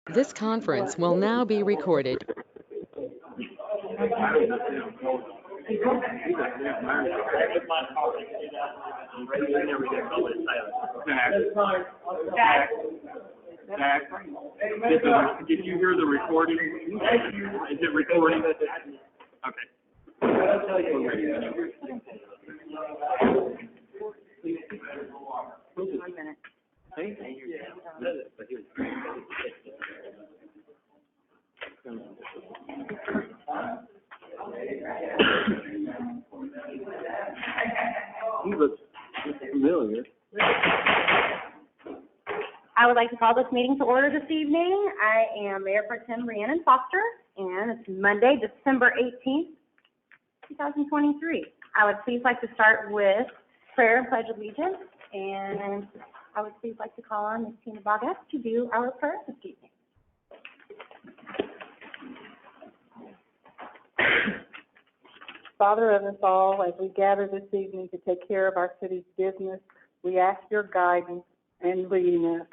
This conference will now be recorded. Zach, did you hear the recording? Is it recording? Okay. He looks familiar. I would like to call this meeting to order this evening. I am Mayor Pro Tem Rhiannon Foster, and it's Monday, December 18th, 2023. I would please like to start with prayer and pledge allegiance, and I would please like to call on Ms. Tina Bogas to do our prayer this evening. Father of us all, as we gather this evening to take care of our city's business, we ask your guidance and leading us.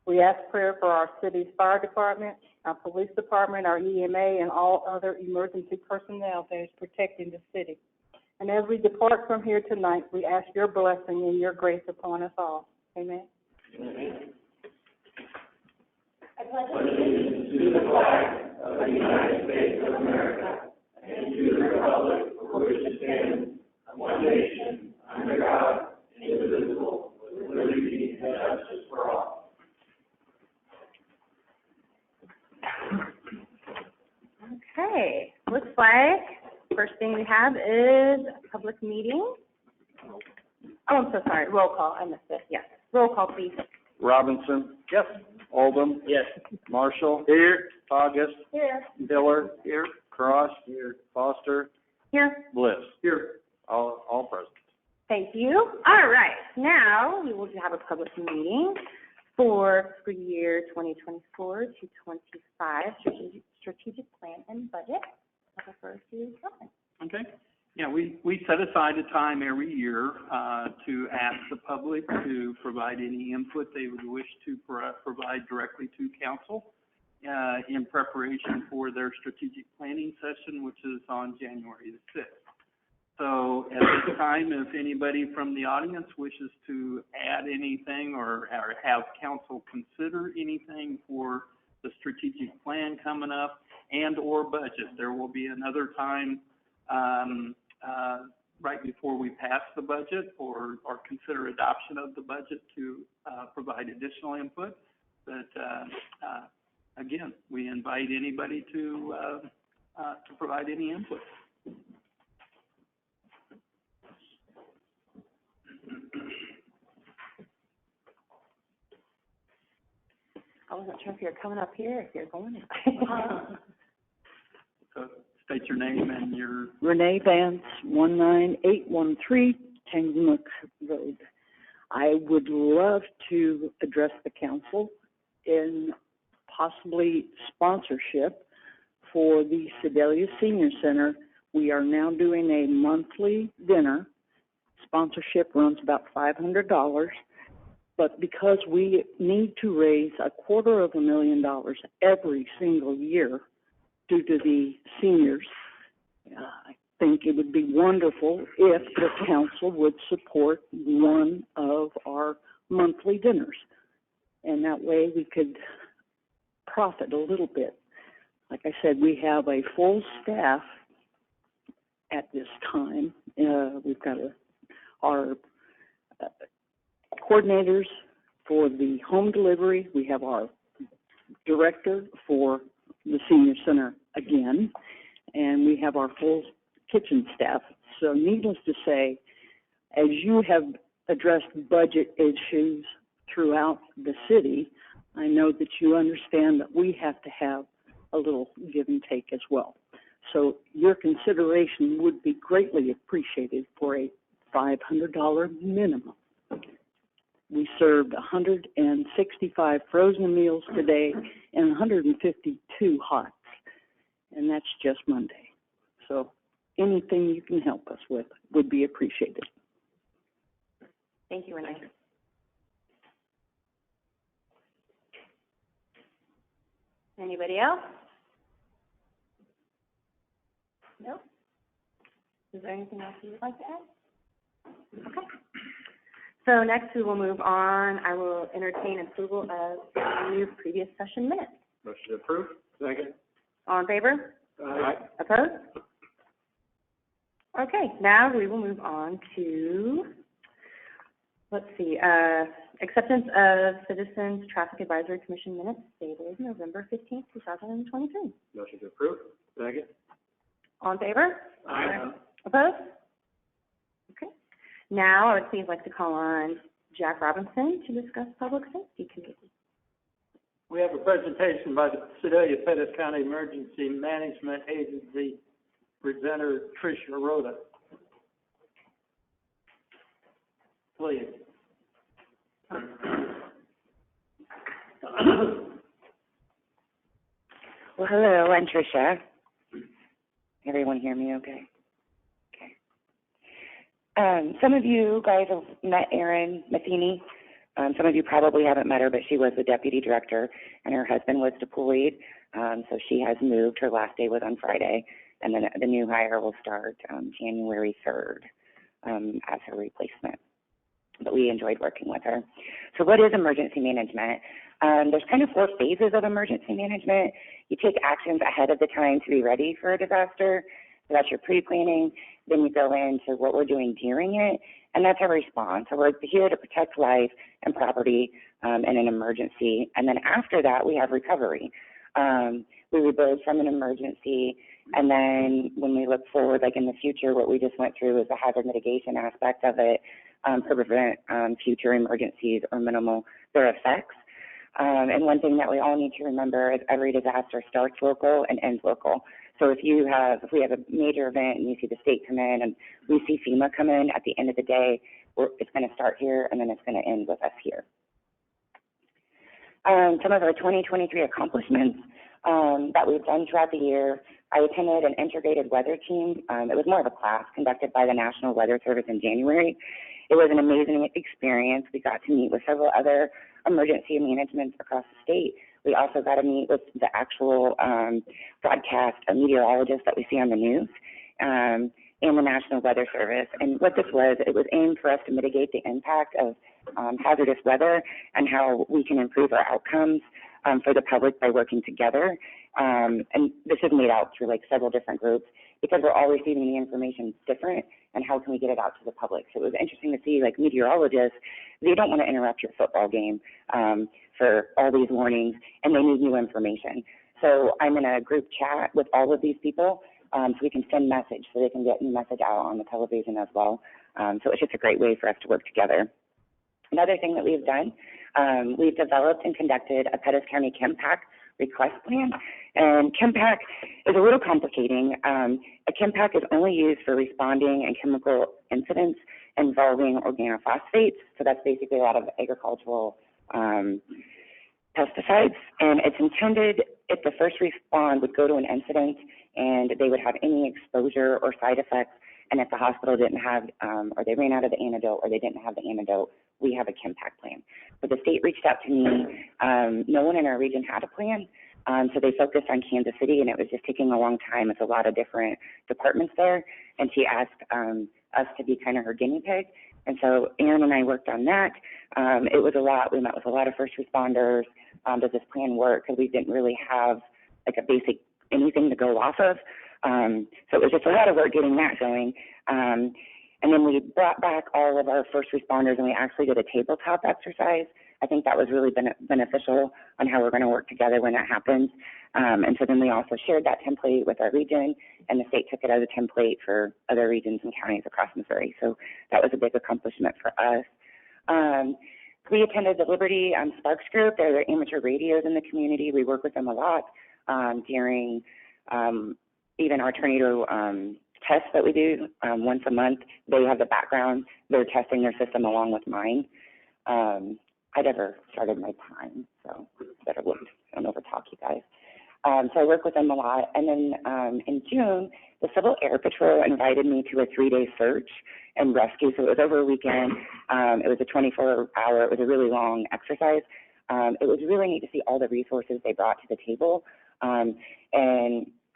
We ask prayer for our city's fire department, our police department, our EMA, and all other emergency personnel that is protecting the city. And as we depart from here tonight, we ask your blessing and your grace upon us all. Amen. Amen. I pledge allegiance to the flag of the United States of America and to the republic for which it stands, one nation, under God, indivisible, with liberty and justice for all. Okay, looks like first thing we have is a public meeting. Oh, I'm so sorry. Roll call. I missed it. Yes. Roll call, please. Robinson. Yes. Oldham. Yes. Marshall. Here. August. Here. Hiller. Here. Cross. Here. Foster. Here. Bliss. Here. All present. Thank you. All right. Now we will have a public meeting for fiscal year 2024 to 25 strategic plan and budget. I'll refer to Kelvin. Okay. Yeah, we set aside a time every year to ask the public to provide any input they would wish to provide directly to council in preparation for their strategic planning session, which is on January the 6th. So at this time, if anybody from the audience wishes to add anything or have council consider anything for the strategic plan coming up and or budget, there will be another time right before we pass the budget or consider adoption of the budget to provide additional input. But again, we invite anybody to provide any input. I wasn't sure if you're coming up here or if you're going So state your name and your... Renee Vance, 19813 Tangamook Road. I would love to address the council in possibly sponsorship for the Sedalia Senior Center. We are now doing a monthly dinner. Sponsorship runs about $500, but because we need to raise $250,000 every single year due to the seniors, I think it would be wonderful if the council would support one of our monthly dinners. And that way we could profit a little bit. Like I said, we have a full staff at this time. We've got our coordinators for the home delivery. We have our director for the senior center again, and we have our full kitchen staff. So needless to say, as you have addressed budget issues throughout the city, I know that you understand that we have to have a little give and take as well. So your consideration would be greatly appreciated for a $500 minimum. We served 165 frozen meals today and 152 hots, and that's just Monday. So anything you can help us with would be appreciated. Thank you, Renee. Anybody else? Nope. Is there anything else you would like to add? Okay. So next we will move on. I will entertain approval of the new previous session minutes. Motion approved. Second. All in favor? Aye. Opposed? Okay, now we will move on to, let's see, acceptance of Citizens Traffic Advisory Commission minutes dated November 15th, 2023. Motion approved. Second. All in favor? Aye. Opposed? Okay. Now I would please like to call on Jack Robinson to discuss Public Safety Committee. We have a presentation by the Sedalia Pettis County Emergency Management Agency presenter Tricia Rhoda. Please. Well, hello, I'm Tricia. Everyone hear me okay? Okay. Some of you guys have met Erin Matheny. Some of you probably haven't met her, but she was the deputy director, and her husband was deployed. So she has moved. Her last day was on Friday, and then the new hire will start January 3rd as her replacement. But we enjoyed working with her. So what is emergency management? There's kind of 4 phases of emergency management. You take actions ahead of the time to be ready for a disaster. So that's your pre-planning. Then you go into what we're doing during it, and that's our response. So we're here to protect life and property in an emergency. And then after that, we have recovery. We rebuild from an emergency, and then when we look forward, like in the future, what we just went through is the hazard mitigation aspect of it to prevent future emergencies or minimal their effects. And one thing that we all need to remember is every disaster starts local and ends local. So if we have a major event and you see the state come in and we see FEMA come in, at the end of the day, it's going to start here and then it's going to end with us here. Some of our 2023 accomplishments that we've done throughout the year, I attended an integrated weather team. It was more of a class conducted by the National Weather Service in January. It was an amazing experience. We got to meet with several other emergency managements across the state. We also got to meet with the actual broadcast meteorologists that we see on the news and the National Weather Service. And what this was, it was aimed for us to mitigate the impact of hazardous weather and how we can improve our outcomes for the public by working together. And this is made out through like several different groups because we're all receiving the information different, and how can we get it out to the public. So it was interesting to see like meteorologists, they don't want to interrupt your football game for all these warnings, and they need new information. So I'm in a group chat with all of these people so we can send message so they can get the message out on the television as well. So it's just a great way for us to work together. Another thing that we've done, we've developed and conducted a Pettis County ChemPAC request plan. And ChemPAC is a little complicating. A ChemPAC is only used for responding in chemical incidents involving organophosphates. So that's basically a lot of agricultural pesticides. And it's intended if the first respond would go to an incident and they would have any exposure or side effects, and if the hospital didn't have, or they ran out of the antidote or they didn't have the antidote, we have a ChemPAC plan. But the state reached out to me. No one in our region had a plan. So they focused on Kansas City, and it was just taking a long time. It's a lot of different departments there. And she asked us to be kind of her guinea pig. And so Erin and I worked on that. It was a lot. We met with a lot of first responders. Does this plan work? Because we didn't really have like a basic anything to go off of. So it was just a lot of work getting that going. And then we brought back all of our first responders, and we actually did a tabletop exercise. I think that was really beneficial on how we're going to work together when that happens. And so then we also shared that template with our region, and the state took it as a template for other regions and counties across Missouri. So that was a big accomplishment for us. We attended the Liberty Sparks group. They're the amateur radios in the community. We work with them a lot during even our tornado tests that we do once a month. They have the background. They're testing their system along with mine. I never started my time, so better look. I don't overtalk you guys. So I work with them a lot. And then in June, the Civil Air Patrol invited me to a 3-day search and rescue. So it was over a weekend. It was a 24-hour, it was a really long exercise. It was really neat to see all the resources they brought to the table, and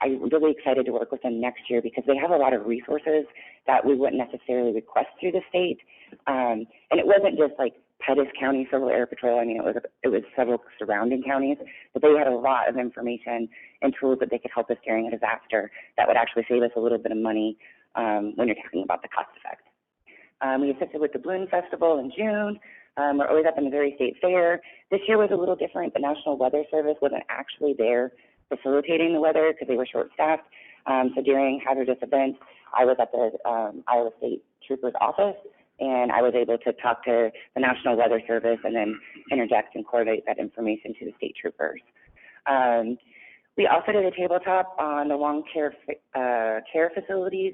I'm really excited to work with them next year because they have a lot of resources that we wouldn't necessarily request through the state. And it wasn't just like Pettis County Civil Air Patrol. I mean, it was several surrounding counties, but they had a lot of information and tools that they could help us during a disaster that would actually save us a little bit of money when you're talking about the cost effect. We assisted with the Balloon Festival in June. We're always at the Missouri State Fair. This year was a little different. The National Weather Service wasn't actually there facilitating the weather because they were short-staffed. So during hazardous events, I was at the Iowa State Trooper's office, and I was able to talk to the National Weather Service and then interject and coordinate that information to the state troopers. We also did a tabletop on the long care facilities.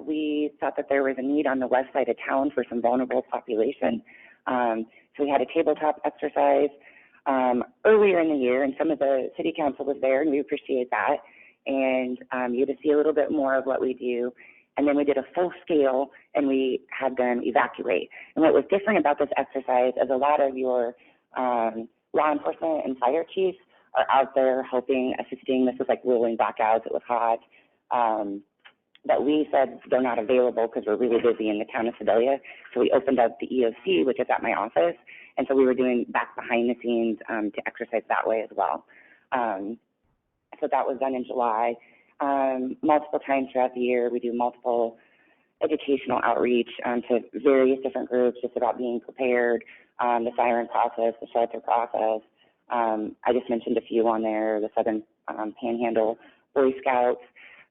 We thought that there was a need on the west side of town for some vulnerable population. So we had a tabletop exercise earlier in the year, and some of the city council was there, and we appreciate that. And you get to see a little bit more of what we do. And then we did a full scale, and we had them evacuate. And what was different about this exercise is a lot of your law enforcement and fire chiefs are out there helping, assisting. This was like rolling blackouts. It was hot. But we said they're not available because we're really busy in the town of Sedalia. So we opened up the EOC, which is at my office. And so we were doing back behind the scenes to exercise that way as well. So that was done in July. Multiple times throughout the year, we do multiple educational outreach to various different groups just about being prepared, the siren process, the shelter process. I just mentioned a few on there, the Southern Panhandle Boy Scouts.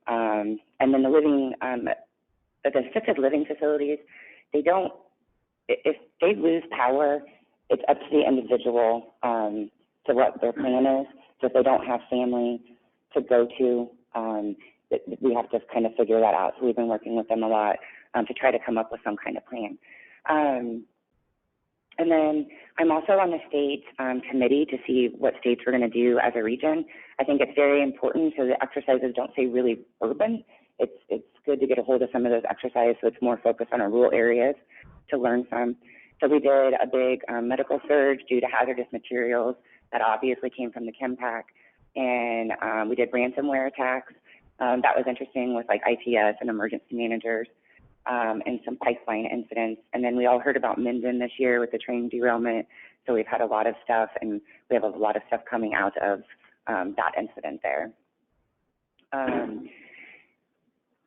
And then the assisted living facilities, if they lose power, it's up to the individual to what their plan is. So if they don't have family to go to, we have to kind of figure that out. So we've been working with them a lot to try to come up with some kind of plan. And then I'm also on the state committee to see what states we're going to do as a region. I think it's very important so the exercises don't say really urban. It's good to get a hold of some of those exercises so it's more focused on our rural areas to learn from. So we did a big medical surge due to hazardous materials that obviously came from the ChemPack. And we did ransomware attacks. That was interesting with like ITS and emergency managers. And some pipeline incidents. And then we all heard about Minden this year with the train derailment. So we've had a lot of stuff, and we have a lot of stuff coming out of that incident there.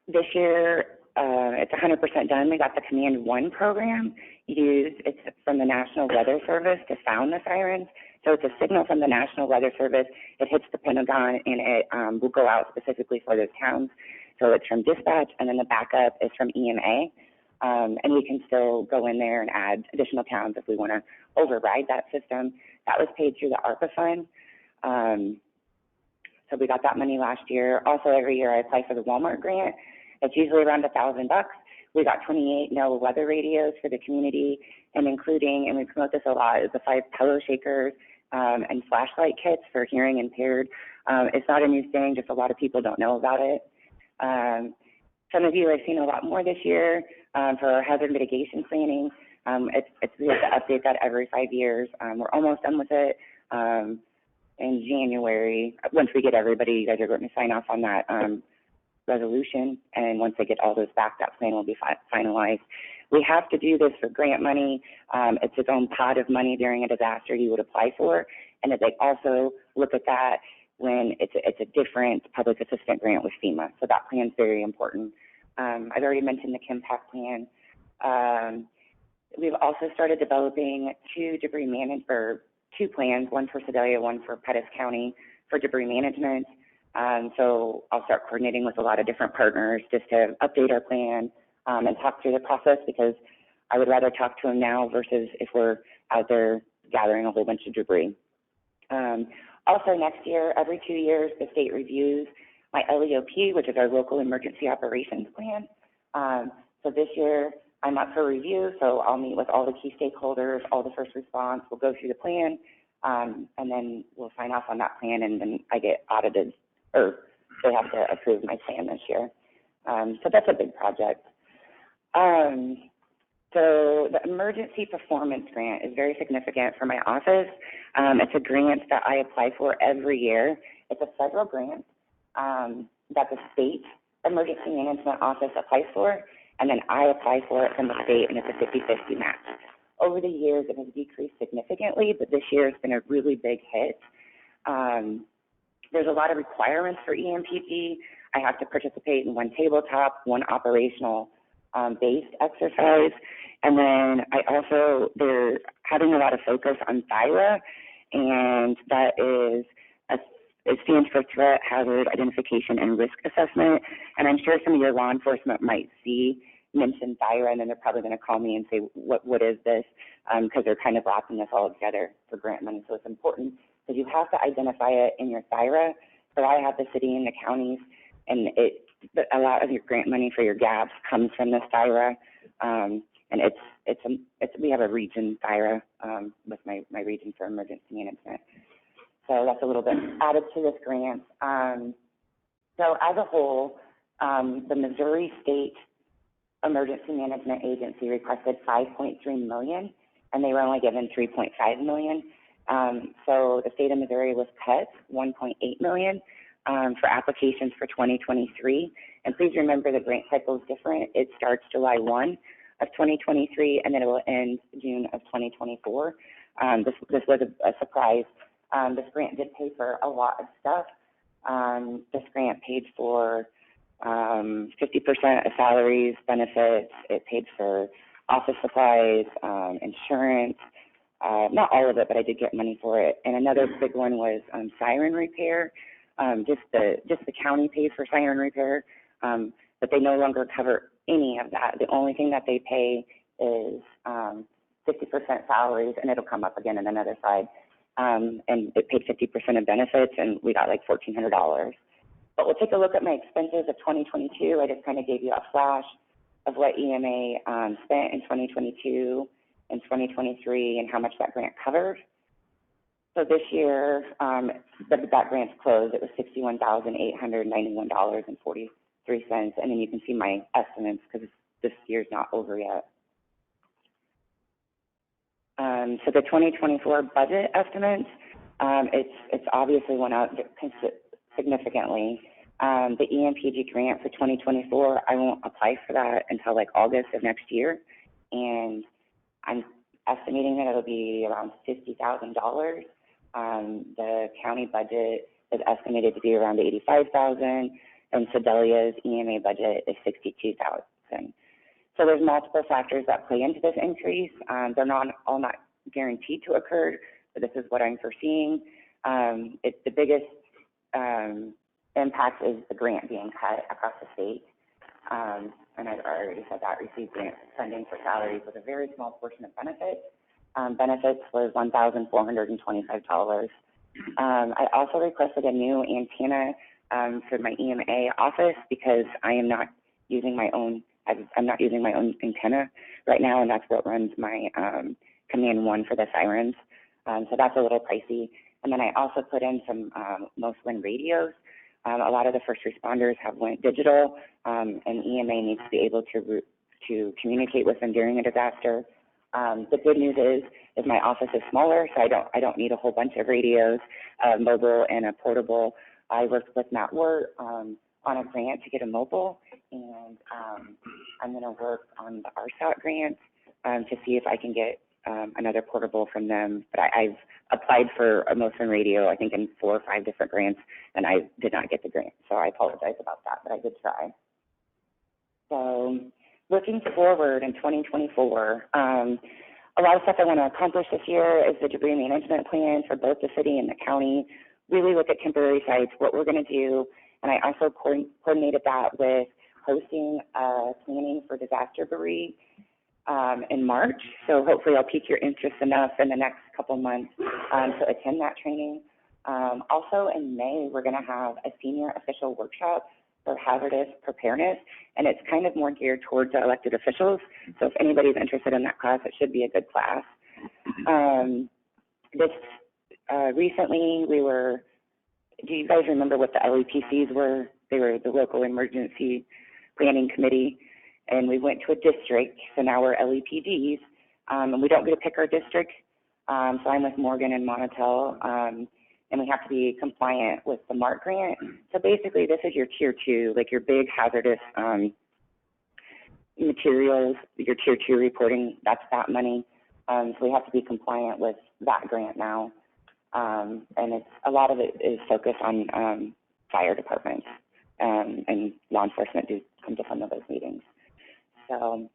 This year, it's 100% done. We got the Command 1 program. It's from the National Weather Service to sound the sirens. So it's a signal from the National Weather Service. It hits the Pentagon, and it will go out specifically for those towns. So it's from dispatch, and then the backup is from EMA. And we can still go in there and add additional towns if we want to override that system. That was paid through the ARPA fund. So we got that money last year. Also, every year I apply for the Walmart grant. It's usually around $1,000. We got 28 NOAA weather radios for the community, and including, and we promote this a lot, is the 5 pillow shakers and flashlight kits for hearing impaired. It's not a new thing, just a lot of people don't know about it. Some of you have seen a lot more this year for our hazard mitigation planning. We have to update that every 5 years. We're almost done with it in January. Once we get everybody, you guys are going to sign off on that resolution, and once they get all those back, that plan will be finalized. We have to do this for grant money. It's its own pot of money during a disaster you would apply for, and that they also look at that when it's a different public assistance grant with FEMA. So that plan is very important. I've already mentioned the ChemPack plan. We've also started developing two plans, one for Sedalia, one for Pettis County for debris management. So I'll start coordinating with a lot of different partners just to update our plan and talk through the process, because I would rather talk to them now versus if we're out there gathering a whole bunch of debris. Also next year, every 2 years, the state reviews my LEOP, which is our local emergency operations plan. So this year I'm up for review, so I'll meet with all the key stakeholders, all the first response. We'll go through the plan, and then we'll sign off on that plan, and then I get audited, or they have to approve my plan this year. So that's a big project. So the Emergency Performance Grant is very significant for my office. It's a grant that I apply for every year. It's a federal grant that the state emergency management office applies for, and then I apply for it from the state, and it's a 50-50 match. Over the years, it has decreased significantly, but this year it's been a really big hit. There's a lot of requirements for EMPG. I have to participate in one tabletop, one operational based exercise, and then they're having a lot of focus on THIRA, and that is it stands for Threat, Hazard, Identification, and Risk Assessment. And I'm sure some of your law enforcement might mention THIRA, and then they're probably going to call me and say, what is this? Because they're kind of wrapping this all together for grant money. So it's important because you have to identify it in your THIRA. So I have the city and the counties, and a lot of your grant money for your gaps comes from this THIRA. And we have a region THIRA with my region for emergency management. So that's a little bit added to this grant. So as a whole, the Missouri State Emergency Management Agency requested $5.3 million, and they were only given $3.5 million. So the state of Missouri was cut $1.8 million for applications for 2023. And please remember the grant cycle is different. It starts July 1 of 2023, and then it will end June of 2024. This was a surprise. This grant did pay for a lot of stuff. This grant paid for 50% of salaries, benefits. It paid for office supplies, insurance. Not all of it, but I did get money for it. And another big one was siren repair. Just the county pays for siren repair, but they no longer cover any of that. The only thing that they pay is 50% salaries, and it'll come up again in another slide. And it paid 50% of benefits, and we got like $1,400. But we'll take a look at my expenses of 2022. I just kind of gave you a flash of what EMA spent in 2022 and 2023 and how much that grant covered. So this year, that grant's closed. It was $61,891.43. And then you can see my estimates because this year's not over yet. So the 2024 budget estimates, it's obviously went up significantly. The EMPG grant for 2024, I won't apply for that until like August of next year, and I'm estimating that it'll be around $50,000. The county budget is estimated to be around $85,000, and Sedelia's EMA budget is $62,000. So there's multiple factors that play into this increase. They're not guaranteed to occur, but this is what I'm foreseeing. The biggest impact is the grant being cut across the state. And I've already said that, received grant funding for salaries with a very small portion of benefits. Benefits was $1,425. I also requested a new antenna for my EMA office because I am not using my own. I'm not using my own antenna right now, and that's what runs my Command 1 for the sirens. So that's a little pricey. And then I also put in some Mostwind radios. A lot of the first responders have went digital, and EMA needs to be able to communicate with them during a disaster. The good news is my office is smaller, so I don't need a whole bunch of radios, mobile and a portable. I worked with Matt Wirt on a grant to get a mobile, and I'm going to work on the RSOT grant to see if I can get another portable from them. But I've applied for a Mostwind radio, I think, in 4 or 5 different grants, and I did not get the grant. So I apologize about that, but I did try. So looking forward in 2024, a lot of stuff I want to accomplish this year is the debris management plan for both the city and the county, really look at temporary sites, what we're going to do, and I also coordinated that with hosting planning for disaster debris in March. So hopefully I'll pique your interest enough in the next couple months to attend that training. Also in May, we're going to have a senior official workshop for hazardous preparedness, and it's kind of more geared towards the elected officials. So if anybody's interested in that class, it should be a good class. Recently do you guys remember what the LEPCs were? They were the Local Emergency Planning Committee, and we went to a district, so now we're LEPDs, and we don't get to pick our district. So I'm with Morgan and Monticello, and we have to be compliant with the MARC grant. So basically, this is your tier 2, like your big hazardous materials, your tier 2 reporting, that's that money. So we have to be compliant with that grant now. And a lot of it is focused on fire departments, and law enforcement do come to some of those meetings. So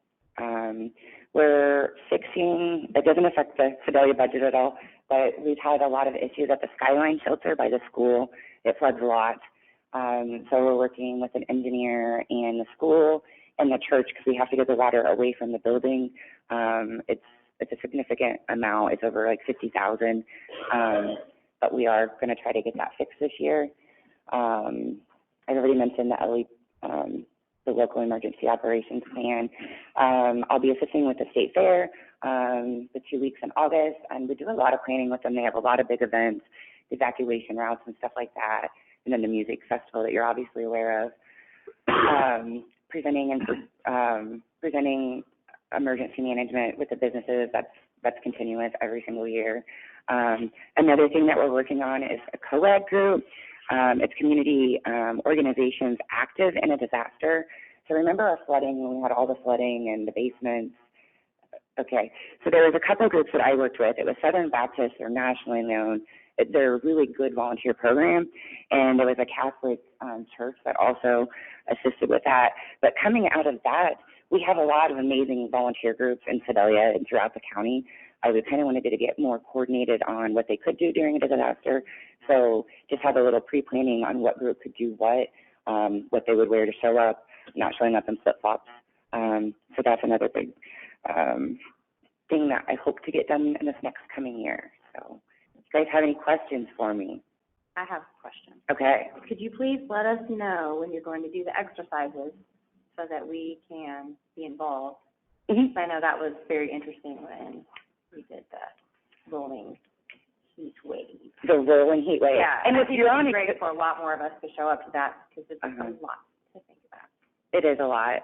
we're fixing, it doesn't affect the Sedalia budget at all, but we've had a lot of issues at the Skyline shelter by the school. It floods a lot. So we're working with an engineer and the school and the church, because we have to get the water away from the building. It's a significant amount. It's over like 50,000. But we are going to try to get that fixed this year. I've already mentioned the local emergency operations plan. I'll be assisting with the state fair, the 2 weeks in August, and we do a lot of planning with them. They have a lot of big events, evacuation routes and stuff like that, and then the music festival that you're obviously aware of. Presenting emergency management with the businesses, that's continuous every single year. Another thing that we're working on is a co-ed group. It's community organizations active in a disaster. So remember our flooding, when we had all the flooding and the basements? Okay, so there was a couple of groups that I worked with. It was Southern Baptist, they're nationally known. They're a really good volunteer program, and there was a Catholic church that also assisted with that. But coming out of that, we have a lot of amazing volunteer groups in Sedalia and throughout the county. We kind of wanted to get more coordinated on what they could do during a disaster. So just have a little pre-planning on what group could do what they would wear to show up, not showing up in flip-flops. So that's another big thing that I hope to get done in this next coming year. So if you guys have any questions for me? I have a question. Okay. Could you please let us know when you're going to do the exercises so that we can be involved? Mm-hmm. I know that was very interesting when we did the rolling heat wave. The rolling heat wave. Yeah, and I if think you're it on would be great for a lot more of us to show up to that, because it's a lot to think about. It is a lot.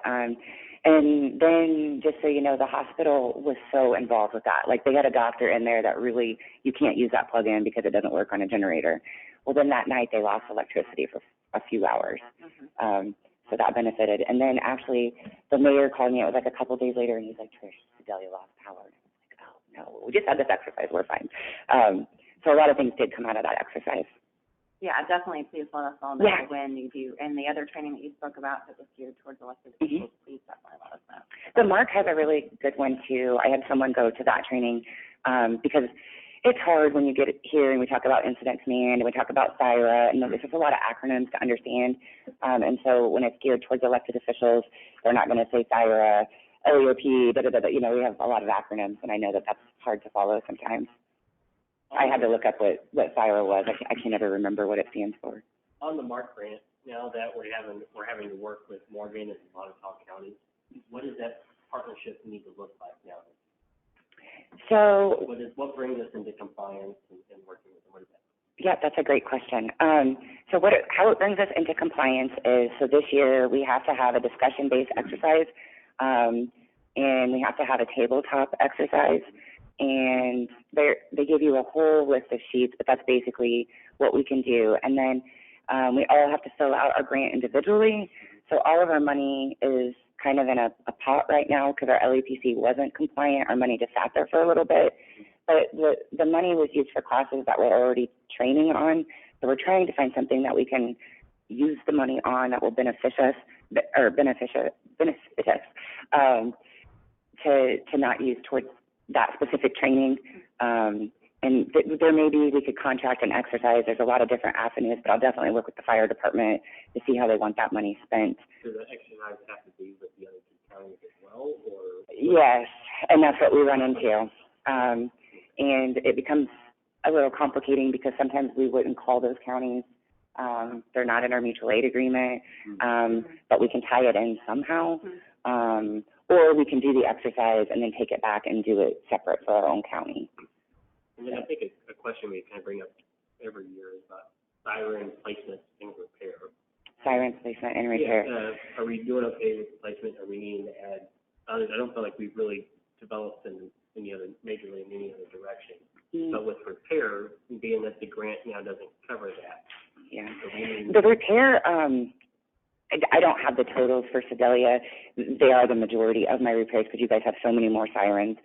And then, just so you know, the hospital was so involved with that. Like, they had a doctor in there that really, you can't use that plug-in because it doesn't work on a generator. Well, then that night they lost electricity for a few hours. So that benefited. And then actually the mayor called me, it was like a couple of days later, and he's like, Trish, Sedalia lost power. And I was like, oh, no, we just had this exercise, we're fine. So a lot of things did come out of that exercise. Yeah, definitely. Please let us all know when you do. And the other training that you spoke about that was geared towards elected officials, please definitely let us know. The MARC has a really good one, too. I had someone go to that training because it's hard when you get here and we talk about incident command and we talk about SIRA, and there's just a lot of acronyms to understand. And so when it's geared towards elected officials, they're not going to say SIRA, LEOP, you know, we have a lot of acronyms, and I know that that's hard to follow sometimes. I had to look up what SIRA was. I can never remember what it stands for. On the MARC grant, now that we're having to work with Morgan and Monticello counties, what does that partnership need to look like now? So What brings us into compliance and working with them? What is that? Yeah, that's a great question. So how it brings us into compliance is, so this year we have to have a discussion-based exercise, and we have to have a tabletop exercise. And they give you a whole list of sheets, but that's basically what we can do. And then we all have to fill out our grant individually. So all of our money is kind of in a pot right now because our LEPC wasn't compliant. Our money just sat there for a little bit. But the money was used for classes that we're already training on. So we're trying to find something that we can use the money on that will benefit us to not use towards that specific training. And there may be, we could contract an exercise. There's a lot of different avenues, but I'll definitely work with the fire department to see how they want that money spent. Does the exercise have to be with the other two counties as well, or? Yes, and that's what we run into. And it becomes a little complicating because sometimes we wouldn't call those counties. They're not in our mutual aid agreement, but we can tie it in somehow. Or we can do the exercise and then take it back and do it separate for our own county. And then I think a question we kind of bring up every year is about siren placement and repair. siren placement and repair. Are we doing okay with placement? Are we needing to add others? I don't feel like we've really developed in any other, majorly in any other direction. But with repair, being that the grant now doesn't cover that. Yeah. So we need, The repair, I don't have the totals for Sedalia. They are the majority of my repairs because you guys have so many more sirens.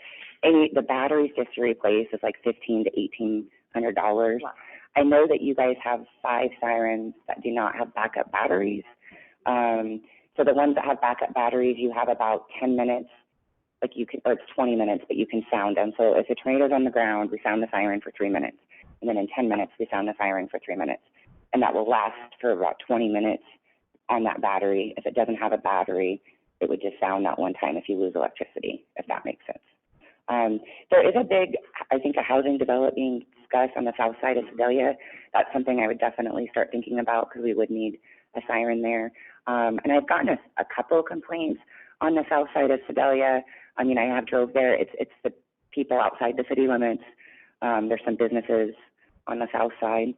The batteries just to replace is like $1,500 to $1,800. Wow. I know that you guys have 5 sirens that do not have backup batteries. So the ones that have backup batteries, you have about 10 minutes, like you can, or it's 20 minutes, but you can sound them. So if a tornado's on the ground, we sound the siren for 3 minutes. And then in 10 minutes, we sound the siren for 3 minutes. And that will last for about 20 minutes on that battery. If it doesn't have a battery, it would just sound that one time if you lose electricity, if that makes sense. There is a big, I think, a housing development being discussed on the south side of Sedalia. That's something I would definitely start thinking about because we would need a siren there. And I've gotten a couple of complaints on the south side of Sedalia. I mean, I have drove there. It's the people outside the city limits. There's some businesses on the south side.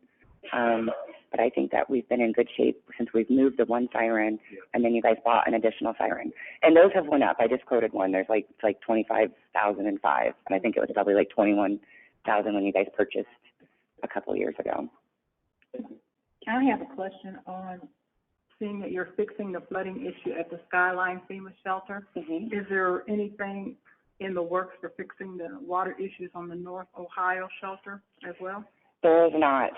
But I think that we've been in good shape since we've moved the one siren, and then you guys bought an additional siren. And those have went up. I just quoted one. There's it's like 25,005, and I think it was probably like 21,000 when you guys purchased a couple of years ago. I have a question on seeing that you're fixing the flooding issue at the Skyline FEMA shelter. Mm-hmm. Is there anything in the works for fixing the water issues on the North Ohio shelter as well? There is not.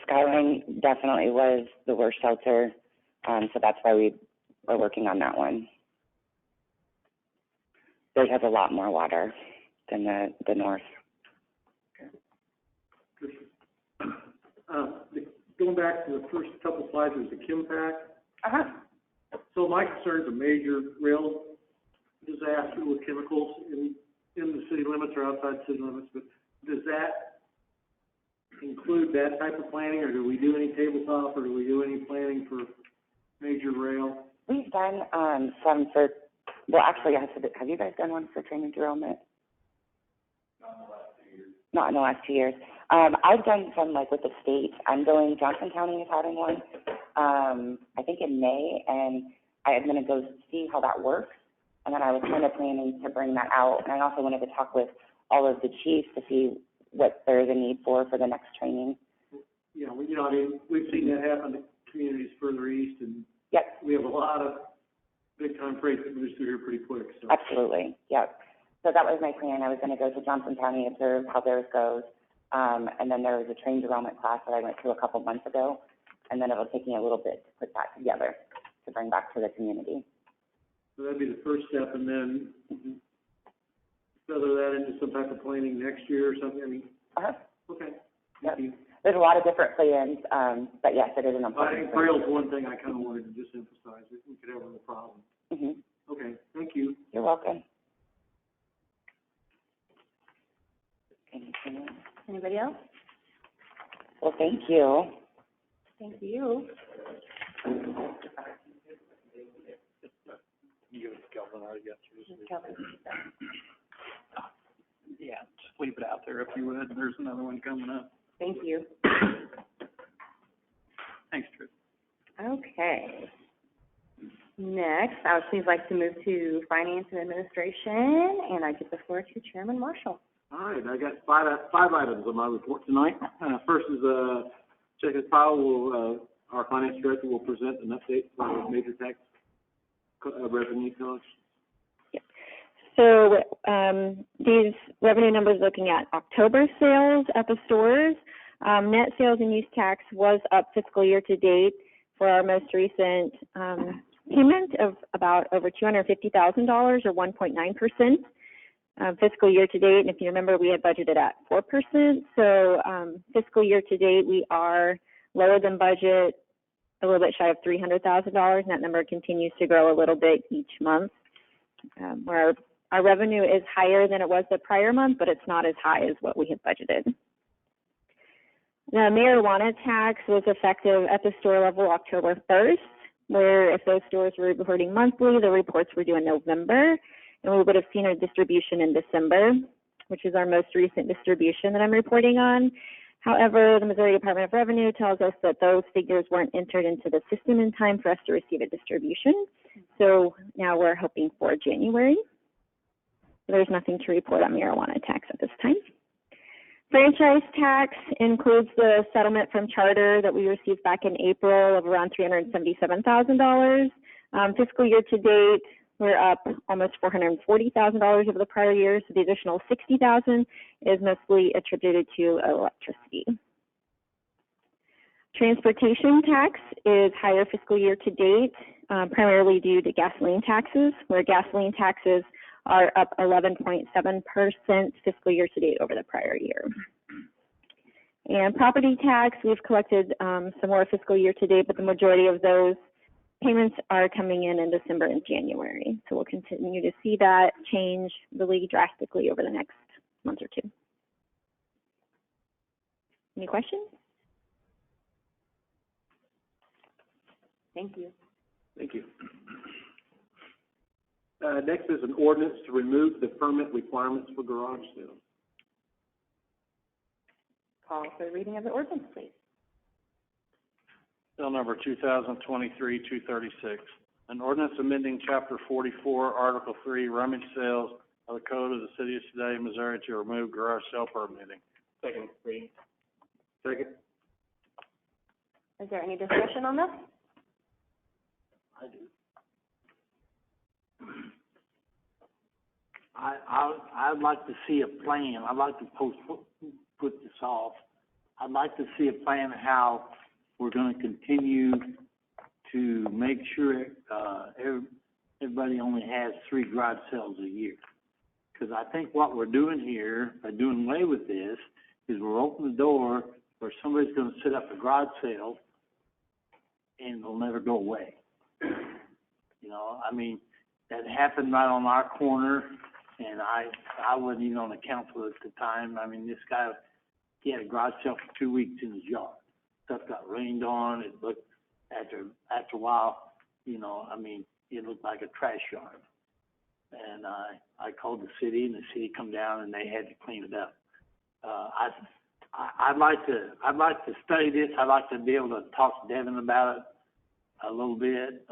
Skyline definitely was the worst shelter, so that's why we are working on that one. Theirs has a lot more water than the North. Going back to the first couple slides, was the Kimpac. Uh-huh. So my concern is a major rail disaster with chemicals in the city limits or outside city limits, but does that include that type of planning, or do we do any tabletop, or do we do any planning for major rail? We've done some for, well, actually, have you guys done one for training derailment? Not in the last 2 years. I've done some with the state. Johnson County is having one, I think in May, and I'm going to go see how that works. And then I was kind of planning to bring that out. And I also wanted to talk with all of the chiefs to see what there's a need for the next training. Yeah, we've seen that happen to communities further east, and yep. We have a lot of big-time freight that moves through here pretty quick. So. Absolutely, yep. So that was my plan. I was going to go to Johnson County, observe how theirs goes. And then there was a train derailment class that I went to a couple months ago, and then it will take me a little bit to put that together to bring back to the community. So that'd be the first step, and then feather that into some type of planning next year or something. Uh-huh. Okay. Yep. There's a lot of different plans, but yes, it is an I important. think Braille's one thing I kind of wanted to just emphasize. We could have a problem. Mm-hmm. Okay, thank you. You're welcome. Anything else? Anybody else? Well, thank you. Thank you. You give it to Kelvin, I guess. Kelvin. Yeah, just leave it out there if you would. There's another one coming up. Thank you. Thanks, Trish. Okay. Next, I would please like to move to Finance and Administration, and I give the floor to Chairman Marshall. All right, I got five items on my report tonight. First is, Jacob Powell, our finance director, will present an update for major tax revenue collection. So these revenue numbers looking at October sales at the stores, net sales and use tax was up fiscal year to date for our most recent payment of about over $250,000 or 1.9%. Fiscal year to date, and if you remember, we had budgeted at 4%. So fiscal year to date, we are lower than budget, a little bit shy of $300,000, and that number continues to grow a little bit each month. Where our revenue is higher than it was the prior month, but it's not as high as what we had budgeted. The marijuana tax was effective at the store level October 1st, where if those stores were reporting monthly, the reports were due in November, and we would have seen a distribution in December, which is our most recent distribution that I'm reporting on. However, the Missouri Department of Revenue tells us that those figures weren't entered into the system in time for us to receive a distribution. So now we're hoping for January. There's nothing to report on marijuana tax at this time. Franchise tax includes the settlement from Charter that we received back in April of around $377,000. Fiscal year to date, we're up almost $440,000 over the prior year, so the additional $60,000 is mostly attributed to electricity. Transportation tax is higher fiscal year to date, primarily due to gasoline taxes, where gasoline taxes are up 11.7% fiscal year to date over the prior year. And property tax, we've collected some more fiscal year to date, but the majority of those payments are coming in December and January. So we'll continue to see that change really drastically over the next month or two. Any questions? Thank you. Thank you. Next is an ordinance to remove the permit requirements for garage sales. Call for the reading of the ordinance, please. Bill number 2023-236, an ordinance amending Chapter 44, Article 3, rummage sales of the Code of the City of Sedalia, Missouri to remove garage sale permitting. Second reading. Second. Is there any discussion on this? I do. I'd like to see a plan. I'd like to put this off. I'd like to see a plan how we're going to continue to make sure everybody only has 3 garage sales a year. Because I think what we're doing here, by doing away with this, is we're opening the door where somebody's going to set up a garage sale and it'll never go away. You know, I mean, that happened right on our corner, and I wasn't even on the council at the time. I mean, this guy, he had a garage sale for 2 weeks in his yard. Stuff got rained on. It looked, after a while, you know, I mean, it looked like a trash yard. And I called the city, and the city come down, and they had to clean it up. I'd like to study this. I'd like to be able to talk to Devin about it a little bit.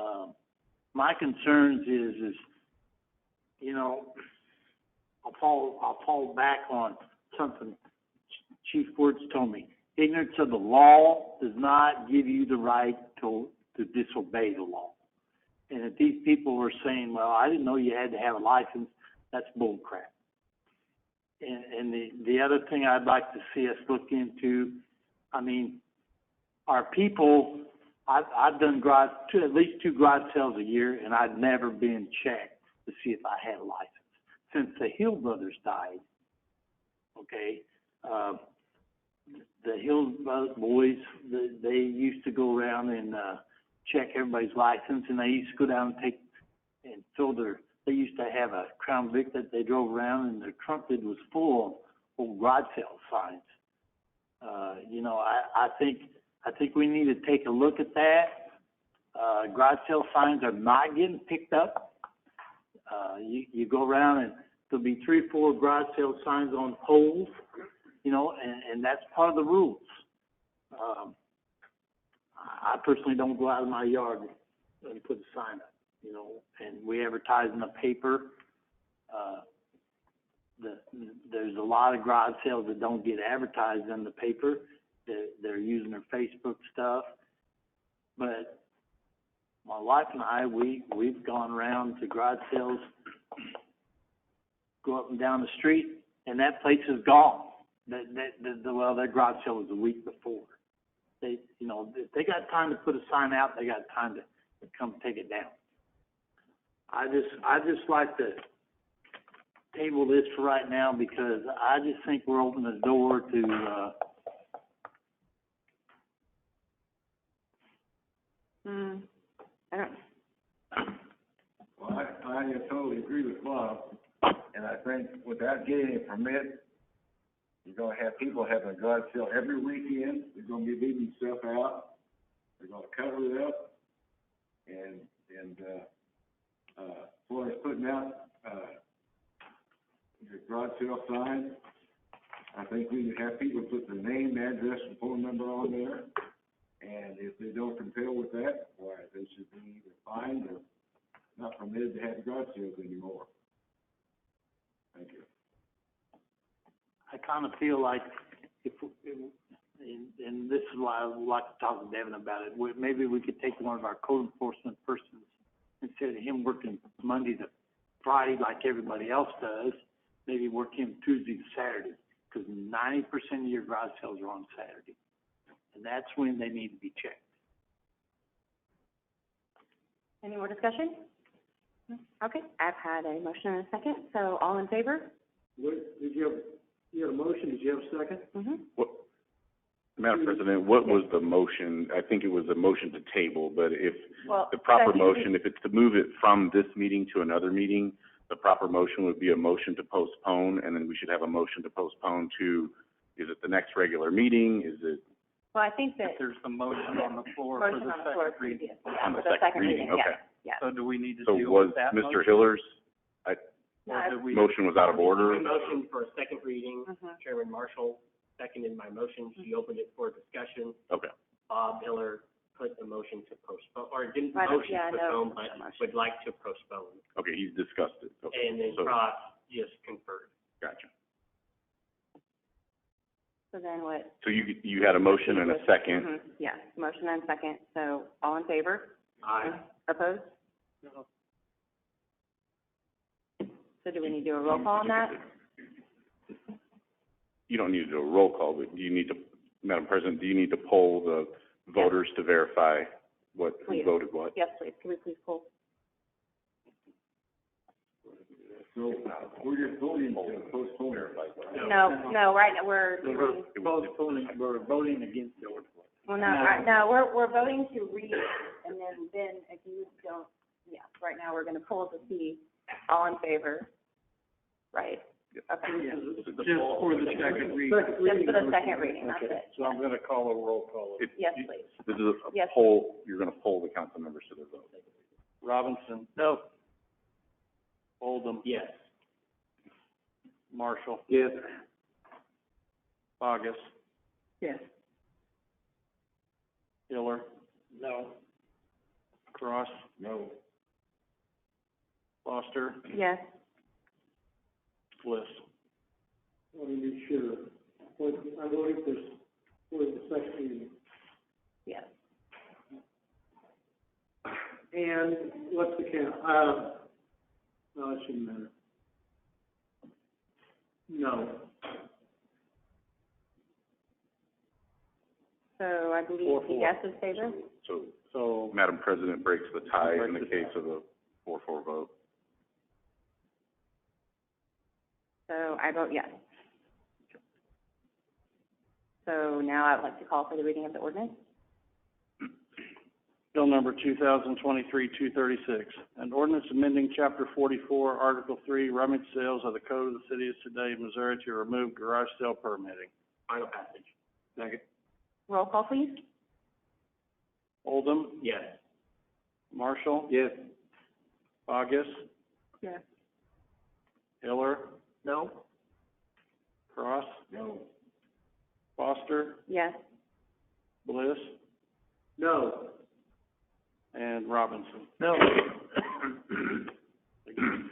My concerns is, you know, I'll fall back on something Chief Woods told me. Ignorance of the law does not give you the right to disobey the law. And if these people were saying, well, I didn't know you had to have a license, that's bull crap. And the other thing I'd like to see us look into, I mean, our people, I've done at least 2 garage sales a year, and I've never been checked to see if I had a license. Since the Hill brothers died, okay, the Hill boys, they used to go around and check everybody's license, and they used to go down and they used to have a Crown Vic that they drove around, and their trunk lid was full of old garage sale signs. You know, I think we need to take a look at that. Garage sale signs are not getting picked up. You go around and there'll be 3 or 4 garage sale signs on poles, you know, and that's part of the rules. I personally don't go out of my yard and put a sign up, you know, and we advertise in the paper. There's a lot of garage sales that don't get advertised in the paper. They're using their Facebook stuff. But my wife and I, we've gone around to garage sales, go up and down the street, and that place is gone. Their garage sale was the week before. They, you know, if they got time to put a sign out, they got time to come take it down. I just like to table this for right now because I just think we're opening the door to I don't. Well, I totally agree with Bob, and I think without getting a permit, you're gonna have people having a garage sale every weekend. They're gonna be leaving stuff out. They're gonna cover it up, and as far as putting out your garage sale signs, I think we need to have people put their name, address, and phone number on there. And if they don't compel with that, why, they should be either fined or not permitted to have garage sales anymore. Thank you. I kind of feel like and this is why I would like to talk to Devin about it, maybe we could take one of our code enforcement persons, instead of him working Monday to Friday like everybody else does, maybe work him Tuesday to Saturday, because 90% of your garage sales are on Saturday. And that's when they need to be checked. Any more discussion? Okay, I've had a motion and a second, so all in favor? What, did you had a motion, did you have a second? Mm-hmm. What, Madam President, what was the motion? I think it was a motion to table, but if Well, the proper so he- motion, if it's to move it from this meeting to another meeting, the proper motion would be a motion to postpone, and then we should have a motion to postpone to, is it the next regular meeting? Is it Well, I think that. If there's the motion on the floor for Motion the on the floor second reading. previous, yeah, on the for the second reading, Okay. yeah. So do we need to So deal was with that Mr. motion? Hiller's Or did we? motion was out of order? Motion for a second reading. Mhm. Chairman Marshall seconded my motion. She opened it for discussion. Okay. Bob Hiller put the motion to postpone, or didn't Right, motion yeah, to no. postpone, but would like to postpone. Okay, he's discussed it. Okay. And then So- Cross just conferred. Gotcha. So then what? So you had a motion and a second. Mhm, yeah, motion and second, so all in favor? Aye. Opposed? No. So do we need to do a roll call on that? You don't need to do a roll call, but do you need to, Madam President, do you need to poll the voters to verify who Please. voted what? Yes, please, can we please poll? So, we're just voting to postpone it. No, right now, we're voting against the ordinance. well, no, we're voting to read, and then if you don't, yeah, right now, we're gonna poll to see all in favor, right? Okay. Just for the second reading. Just for the second reading, that's Okay, it. so I'm gonna call a roll call. Yes, please. This is a Yes. poll, you're gonna poll the council members to their vote. Robinson? No. Oldham? Yes. Marshall? Yes. Bogus? Yes. Hiller? No. Cross? No. Foster? Yes. Bliss? Let me be sure. I'm voting for the second reading. Yes. And what's the count? No, it shouldn't matter. No. So I believe the yes is favor? So Madam President breaks the tie in the case of a 4-4 vote. So I vote yes. So now I'd like to call for the reading of the ordinance. Bill number 2023-236, an ordinance amending Chapter 44, Article 3, rummage sales of the Code of the City of Sedalia, Missouri to remove garage sale permitting. Final passage. Second. Roll call, please. Oldham? Yes. Marshall? Yes. Bogus? Yes. Hiller? No? Cross? No. Foster? Yes. Bliss? No. And Robinson. No.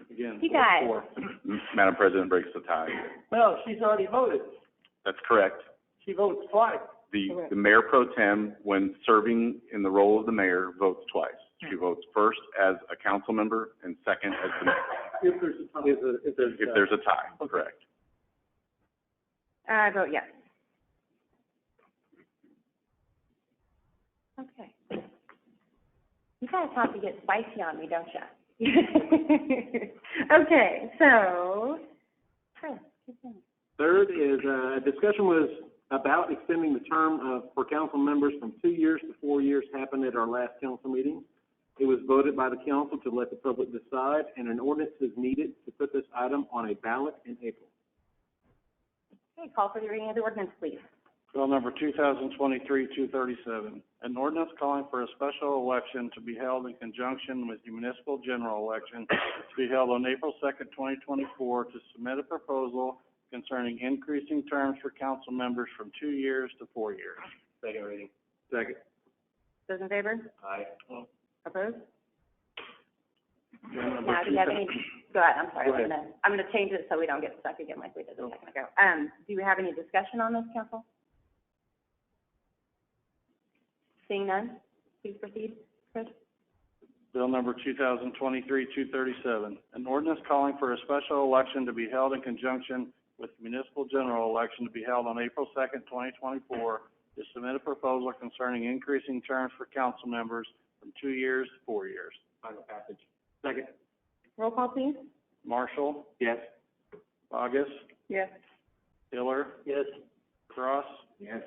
Again, You guys. 4-4. Madam President breaks the tie. Well, she's already voted. That's correct. She votes twice. The mayor pro tem, when serving in the role of the mayor, votes twice. She votes first as a council member and second as the mayor. If there's a tie. If there's a tie, correct. I vote yes. Okay. You guys have to get spicy on me, don't you? Okay, so, Chris, continue. Third is, discussion was about extending the term for council members from 2 years to 4 years, happened at our last council meeting. It was voted by the council to let the public decide, and an ordinance is needed to put this item on a ballot in April. Okay, call for the reading of the ordinance, please. Bill number 2023-237, an ordinance calling for a special election to be held in conjunction with the municipal general election to be held on April 2nd, 2024, to submit a proposal concerning increasing terms for council members from 2 years to 4 years. Second reading. Second. Those in favor? Aye. Opposed? Bill number Now, do you have any, go ahead, I'm sorry, Go ahead. I'm gonna change it so we don't get stuck again like we did a second ago. Do we have any discussion on this, council? Seeing none, please proceed. Chris? Bill number 2023-237, an ordinance calling for a special election to be held in conjunction with the municipal general election to be held on April 2nd, 2024, to submit a proposal concerning increasing terms for council members from 2 years to 4 years. Final passage. Second. Roll call, please. Marshall, Yes. Bogus, Yes. Hiller, Yes. Cross, Yes.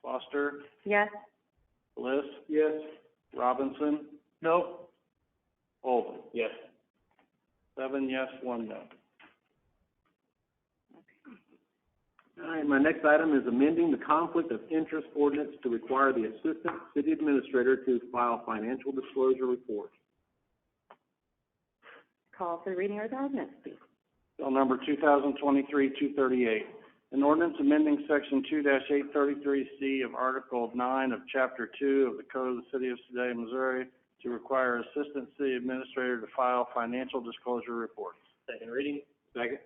Foster, Yes. Bliss, Yes. Robinson, No. Oldham. Yes. 7 yes, 1 no. All right, my next item is amending the conflict of interest ordinance to require the assistant city administrator to file financial disclosure reports. Call for the reading of the ordinance, please. Bill number 2023-238, an ordinance amending section 2-833C of Article 9 of Chapter 2 of the Code of the City of Sedalia, Missouri, to require assistant city administrator to file financial disclosure reports. Second reading. Second.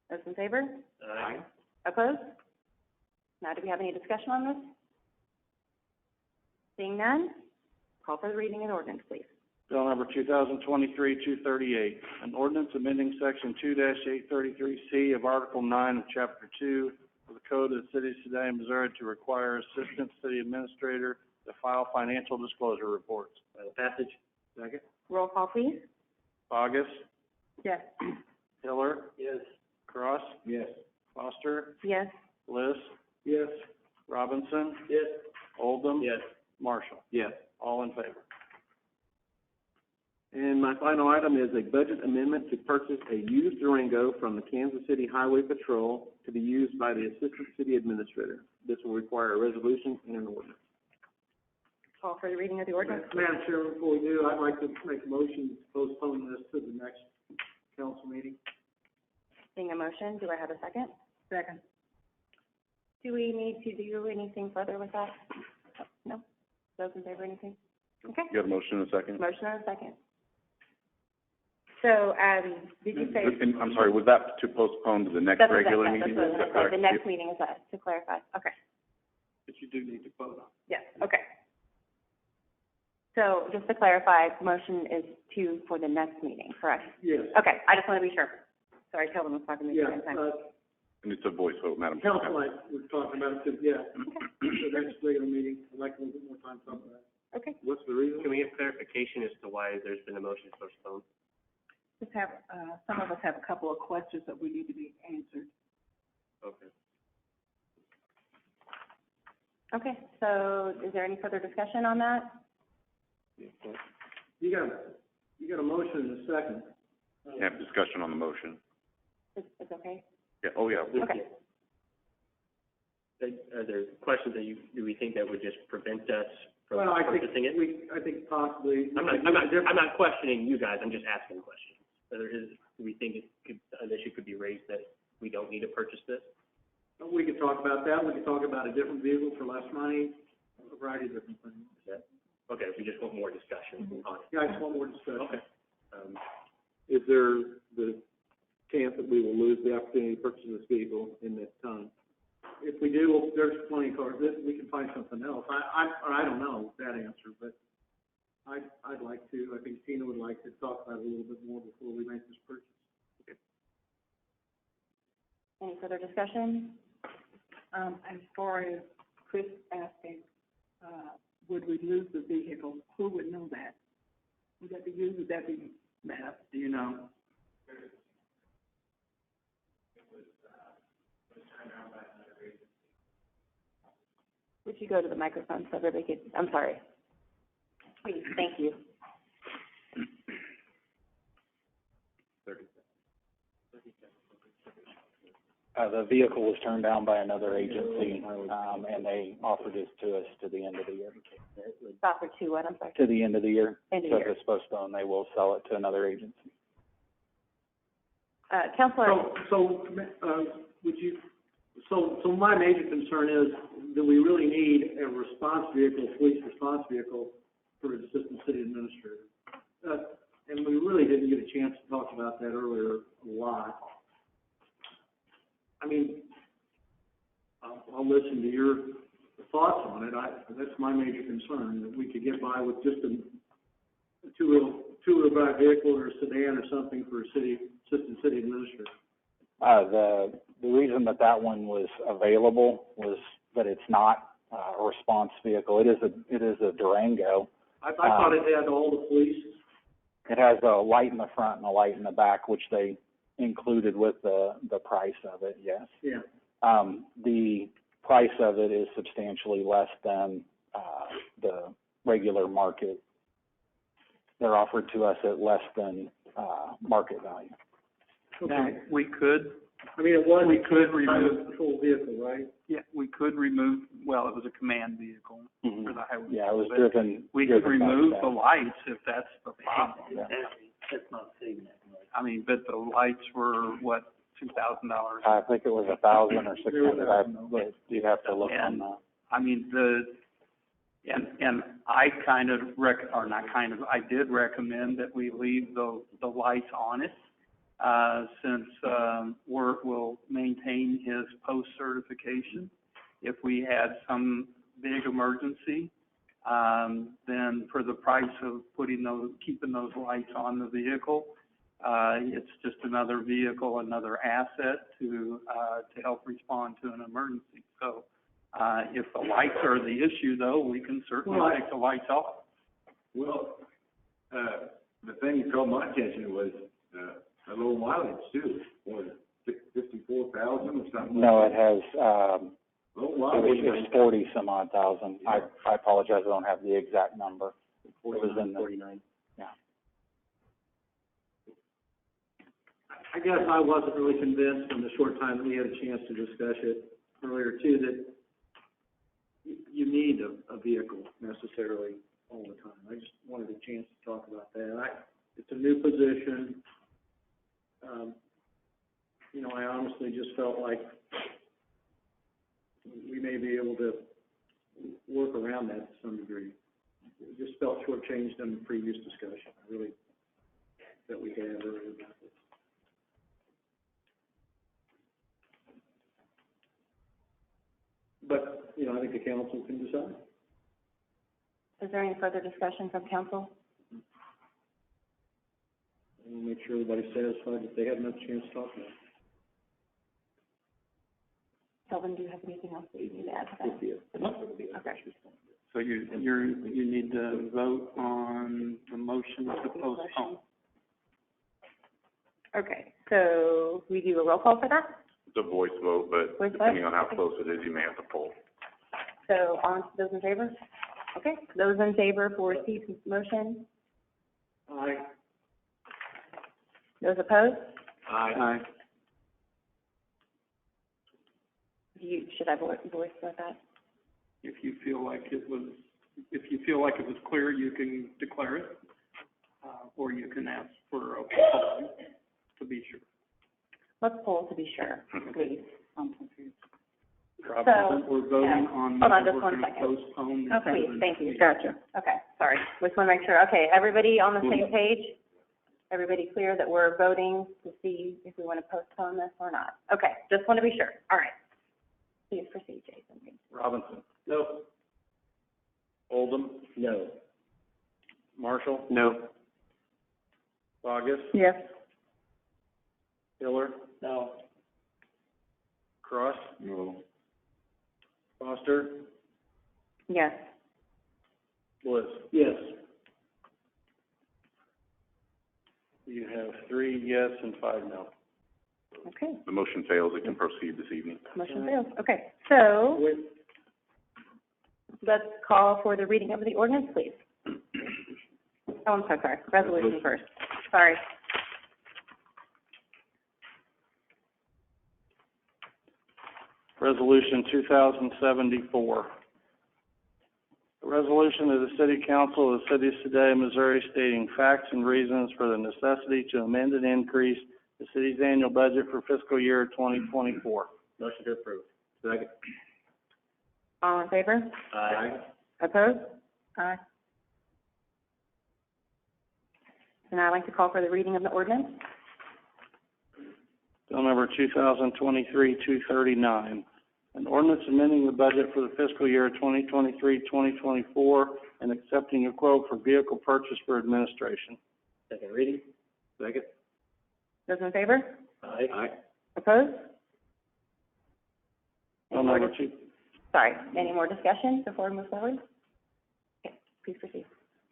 Those in favor? Aye. Opposed? Now, do we have any discussion on this? Seeing none, call for the reading of the ordinance, please. Bill number 2023-238, an ordinance amending section 2-833C of Article 9 of Chapter 2 of the Code of the City of Sedalia, Missouri, to require assistant city administrator to file financial disclosure reports. Final passage. Second. Roll call, please. Bogus, Yes. Hiller, Yes. Cross, Yes. Foster, Yes. Bliss, Yes. Robinson, Yes. Oldham, Yes. Marshall. Yes. All in favor. And my final item is a budget amendment to purchase a used Durango from the Kansas City Highway Patrol to be used by the assistant city administrator. This will require a resolution and an ordinance. Call for the reading of the ordinance. Madam Chairman, before we do, I'd like to make a motion to postpone this to the next council meeting. Seeing a motion, do I have a second? Second. Do we need to do anything further with that? No? Those in favor, anything? Okay. You got a motion and a second? Motion and a second. So, did you say? And I'm sorry, was that to postpone to the next That's what regular that- meeting? That's what Is that I said. correct? The next meeting is that, to clarify. Okay. But you do need to vote on. Yes, okay. So, just to clarify, motion is for the next meeting, correct? Yes. Okay, I just want to be sure. Sorry, Kelvin was talking to me at Yeah, the same time. And it's a voice vote, Madam Chair. council, we're talking about it too, yeah. The next regular meeting, I'd like a little bit more time to talk about it. Okay. What's the reason? Can we have clarification as to why there's been a motion to postpone? Just have, some of us have a couple of questions that we need to be answered. Okay. Okay, so is there any further discussion on that? You got a motion and a second. Have discussion on the motion. It's okay? Yeah, oh, yeah. Okay. Are there questions that do we think that would just prevent us from Well, I purchasing it? I think possibly. I'm not questioning you guys, I'm just asking questions. Do we think an issue could be raised that we don't need to purchase this? We could talk about that, we could talk about a different vehicle for less money, a variety of different things. Okay, if we just want more discussion on it. Yeah, I just want more discussion. Okay. Is there the chance that we will lose the opportunity to purchase this vehicle in that time? If we do, well, there's plenty of cars, we can find something else. I don't know that answer, but I'd like to, I think Tina would like to talk about it a little bit more before we make this purchase. Any further discussion? As far as Chris asking, would we lose the vehicle, who would know that? Would that be you, would that be Matt, do you know? Would you go to the microphone so everybody could, I'm sorry. Please, thank you. The vehicle was turned down by another agency, and they offered this to us to the end of the year. Offer to what, I'm sorry? To the end of the year. End of So year. if it's postponed, they will sell it to another agency. Counselor, So my major concern is that we really need a response vehicle, police response vehicle for the assistant city administrator. And we really didn't get a chance to talk about that earlier a lot. I mean, I'll listen to your thoughts on it. That's my major concern, that we could get by with just a two-wheel drive vehicle or a sedan or something for a assistant city administrator. The reason that one was available was that it's not a response vehicle. It is a Durango. I thought it had all the police. It has a light in the front and a light in the back, which they included with the price of it, yes. Yeah. The price of it is substantially less than the regular market. They're offered to us at less than market value. Now, we could remove the full vehicle, right? Yeah, we could remove, well, it was a command vehicle Mm-hmm. for the highway. Yeah, it was but driven. We could driven by remove staff. the lights if that's the problem. Yeah. That's not saving that much. I mean, but the lights were, what, $2,000? I think it was 1,000 or 600. But you'd have to look on that. I mean, and I kind of I did recommend that we leave the lights on it, since, Wirt will maintain his post certification. If we had some big emergency, then for the price of keeping those lights on the vehicle, it's just another vehicle, another asset to help respond to an emergency. So, if the lights are the issue, though, we can certainly take the lights off. Well, the thing that caught my attention was, a low mileage too, was 54,000 or something? No, like it that. has, Low it mileage. was 40 some odd thousand. Yeah. I apologize, I don't have the exact number. It was in the, 49. yeah. I guess I wasn't really convinced in the short time that we had a chance to discuss it earlier too, that you need a vehicle necessarily all the time. I just wanted a chance to talk about that. It's a new position. I honestly just felt like we may be able to work around that to some degree. It just felt shortchanged in the previous discussion, that we had earlier about this. But, I think the council can decide. is there any further discussion from council? And we'll make sure everybody's satisfied that they had enough chance to talk about it. Kelvin, do you have anything else that you need to add to that? Okay. So you need to vote on the motion to postpone. Okay, so we do a roll call for that? It's a voice vote, but Voice vote? depending on how close it is, you may have to poll. So on, those in favor? Okay, those in favor for Steve's motion? Aye. Those opposed? Aye. Should I voice vote that? If you feel like it was clear, you can declare it, or you can ask for a poll to be sure. Let's poll to be sure, please. Robinson, we're voting on hold on whether just we're one going to second. postpone. Okay, please, thank you. Gotcha. Okay, sorry. Just want to make sure. Okay, everybody on the same page? Everybody clear that we're voting to see if we want to postpone this or not? Okay, just want to be sure. All right. Please proceed, Jason. Robinson. No. Oldham. No. Marshall. No. Bogus. Yes. Hiller. No. Cross. No. Foster. Yes. Bliss. Yes. You have 3 yes and 5 no. Okay, The motion fails, it can proceed this evening. motion fails. Okay, so let's call for the reading of the ordinance, please. Oh, I'm so sorry. Resolution first. Sorry. Resolution 2074. A resolution of the City Council of the City of Sedalia, Missouri, stating facts and reasons for the necessity to amend and increase the city's annual budget for fiscal year 2024. Motion to approve. Second. All in favor? Aye. Opposed? Aye. So now I'd like to call for the reading of the ordinance. Bill number 2023-239, an ordinance amending the budget for the fiscal year 2023-2024 and accepting a quote for vehicle purchase for administration. Second reading. Second. Those in favor? Aye. Aye. Opposed? Bill number two. Sorry, any more discussion before we move forward? Okay, please proceed.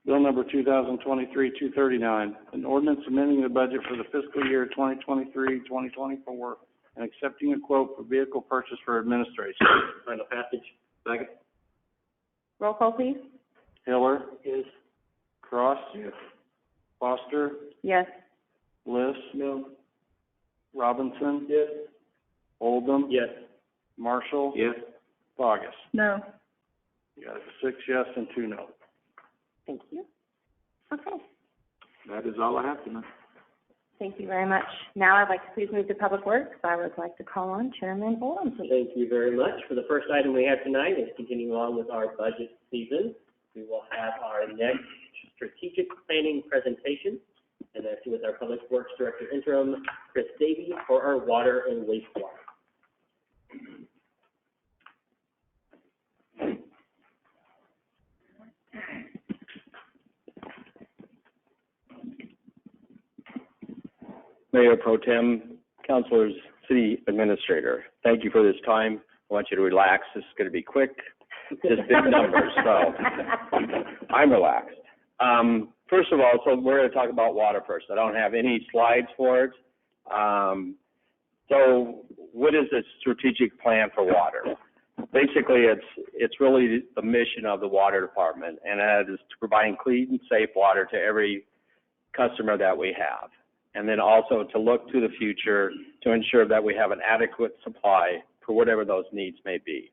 Bill number 2023-239, an ordinance amending the budget for the fiscal year 2023-2024 and accepting a quote for vehicle purchase for administration. Final passage. Second. Roll call, please. Hiller. Yes. Cross. Yes. Foster. Yes. Bliss. No. Robinson. Yes. Oldham. Yes. Marshall. Yes. Bogus. No. You got 6 yes and 2 no. Thank you. Okay, That is all I have tonight. thank you very much. Now I'd like to please move to Public Works. I would like to call on Chairman Oldham, please. Thank you very much. For the first item we have tonight is continuing along with our budget season. We will have our next strategic planning presentation, and that's with our Public Works Director Interim, Chris Davey, for our water and wastewater. Mayor Pro Tem, Councilors, City Administrator, thank you for this time. I want you to relax. This is going to be quick, just big numbers, so I'm relaxed. First of all, so we're going to talk about water first. I don't have any slides for it. So what is the strategic plan for water? Basically, it's really the mission of the water department, and that is to provide clean and safe water to every customer that we have. And then also to look to the future to ensure that we have an adequate supply for whatever those needs may be.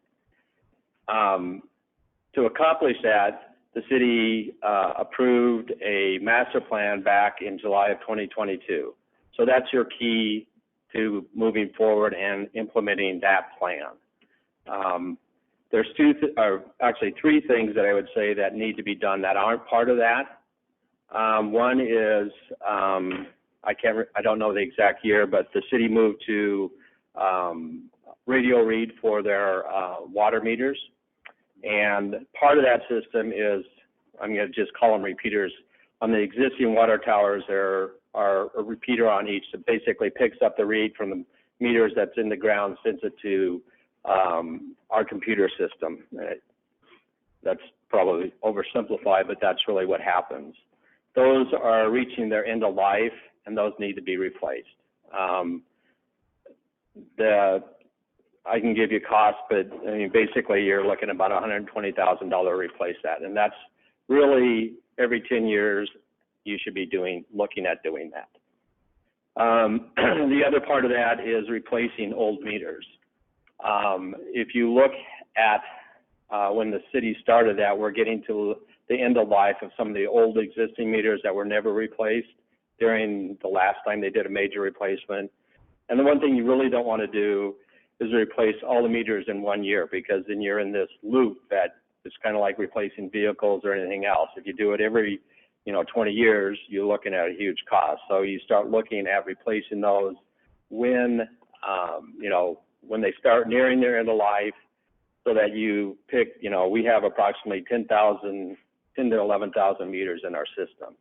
To accomplish that, the city approved a master plan back in July of 2022. So that's your key to moving forward and implementing that plan. There's three things that I would say that need to be done that aren't part of that. One is, I don't know the exact year, but the city moved to radio read for their water meters. And part of that system is, I'm going to just call them repeaters. On the existing water towers, there are a repeater on each that basically picks up the read from the meters that's in the ground, sends it to our computer system. That's probably oversimplified, but that's really what happens. Those are reaching their end of life, and those need to be replaced. I can give you costs, but I mean, basically you're looking at about $120,000 to replace that, and that's really every 10 years you should be looking at doing that. The other part of that is replacing old meters. If you look at when the city started that, we're getting to the end of life of some of the old existing meters that were never replaced during the last time they did a major replacement. And the one thing you really don't want to do is replace all the meters in 1 year, because then you're in this loop that is kind of like replacing vehicles or anything else. If you do it every 20 years, you're looking at a huge cost. So you start looking at replacing those when they start nearing their end of life, so that you pick, we have approximately 10 to 11,000 meters in our system.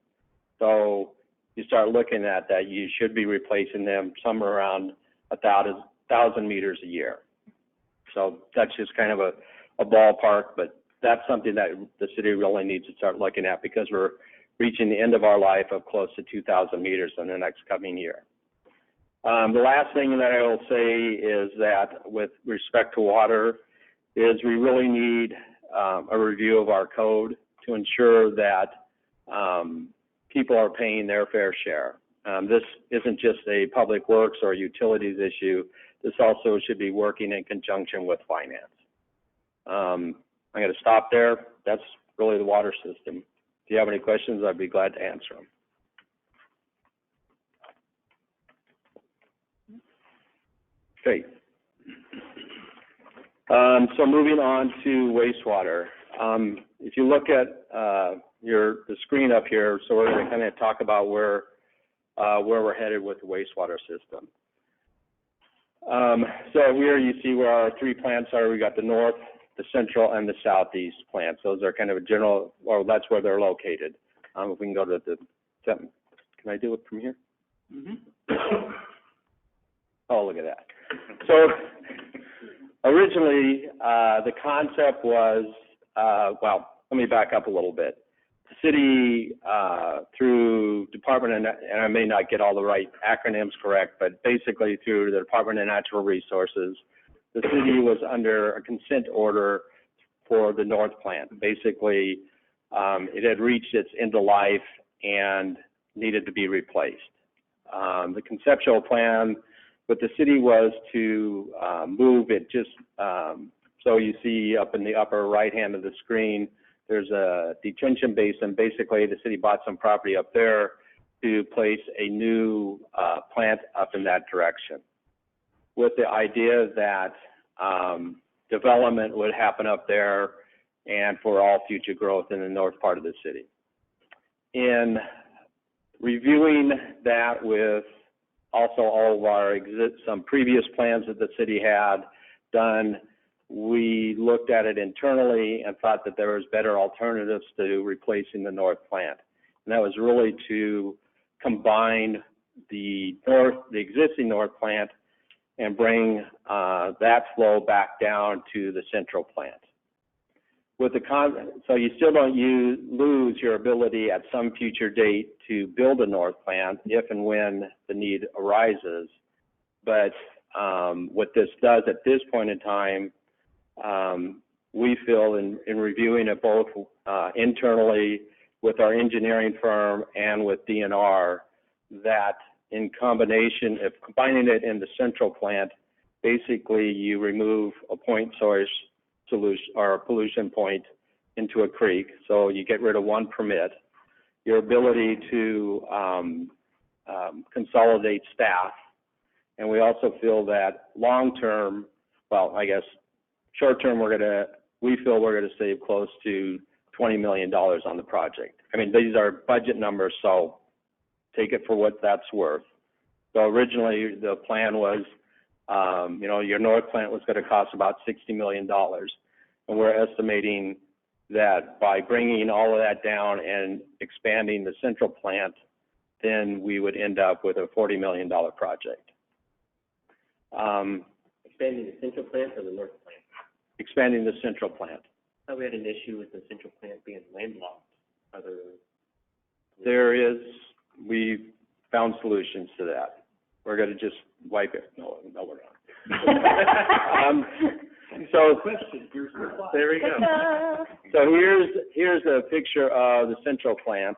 So you start looking at that, you should be replacing them somewhere around 1,000 meters a year. So that's just kind of a ballpark, but that's something that the city really needs to start looking at, because we're reaching the end of our life of close to 2,000 meters in the next coming year. The last thing that I will say is that with respect to water is we really need a review of our code to ensure that people are paying their fair share. This isn't just a public works or utilities issue. This also should be working in conjunction with finance. I'm going to stop there. That's really the water system. If you have any questions, I'd be glad to answer them. Great. So moving on to wastewater. If you look at the screen up here, so we're going to kind of talk about where we're headed with the wastewater system. So here you see where our three plants are. We got the north, the central, and the southeast plants. Those are kind of a general, or that's where they're located. If we can go to the, can I do it from here? Mm-hmm. Oh, look at that. So originally, the concept was, well, let me back up a little bit. The city, through Department of, and I may not get all the right acronyms correct, but basically through the Department of Natural Resources, the city was under a consent order for the North Plant. Basically, it had reached its end of life and needed to be replaced. The conceptual plan with the city was to move it just, so you see up in the upper right hand of the screen, there's a detention basin. Basically, the city bought some property up there to place a new plant up in that direction, with the idea that development would happen up there and for all future growth in the north part of the city. In reviewing that with also all of our some previous plans that the city had done, we looked at it internally and thought that there was better alternatives to replacing the north plant. And that was really to combine the existing north plant and bring that flow back down to the central plant. With the so you still don't lose your ability at some future date to build a north plant if and when the need arises. But what this does at this point in time, we feel in reviewing it both internally with our engineering firm and with DNR, that in combination, if combining it in the central plant, basically you remove a point source solution or a pollution point into a creek, so you get rid of one permit. Your ability to consolidate staff, and we also feel that long-term, well, I guess short-term, we feel we're gonna save close to $20 million on the project. I mean, these are budget numbers, so take it for what that's worth. So originally, the plan was, your north plant was gonna cost about $60 million. And we're estimating that by bringing all of that down and expanding the central plant, then we would end up with a $40 million project. Expanding the central plant or the north plant? Expanding the central plant. I thought we had an issue with the central plant being landlocked. We found solutions to that. We're gonna just wipe it. No, we're not. So there we go. So here's a picture of the central plant.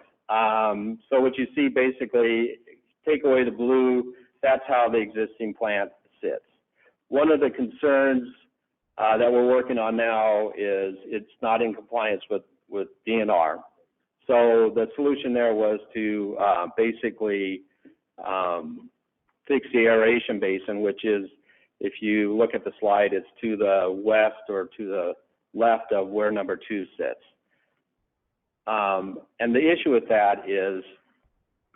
So what you see basically, take away the blue, that's how the existing plant sits. One of the concerns that we're working on now is it's not in compliance with DNR. So the solution there was to basically fix the aeration basin, which is, if you look at the slide, it's to the west or to the left of where number 2 sits. And the issue with that is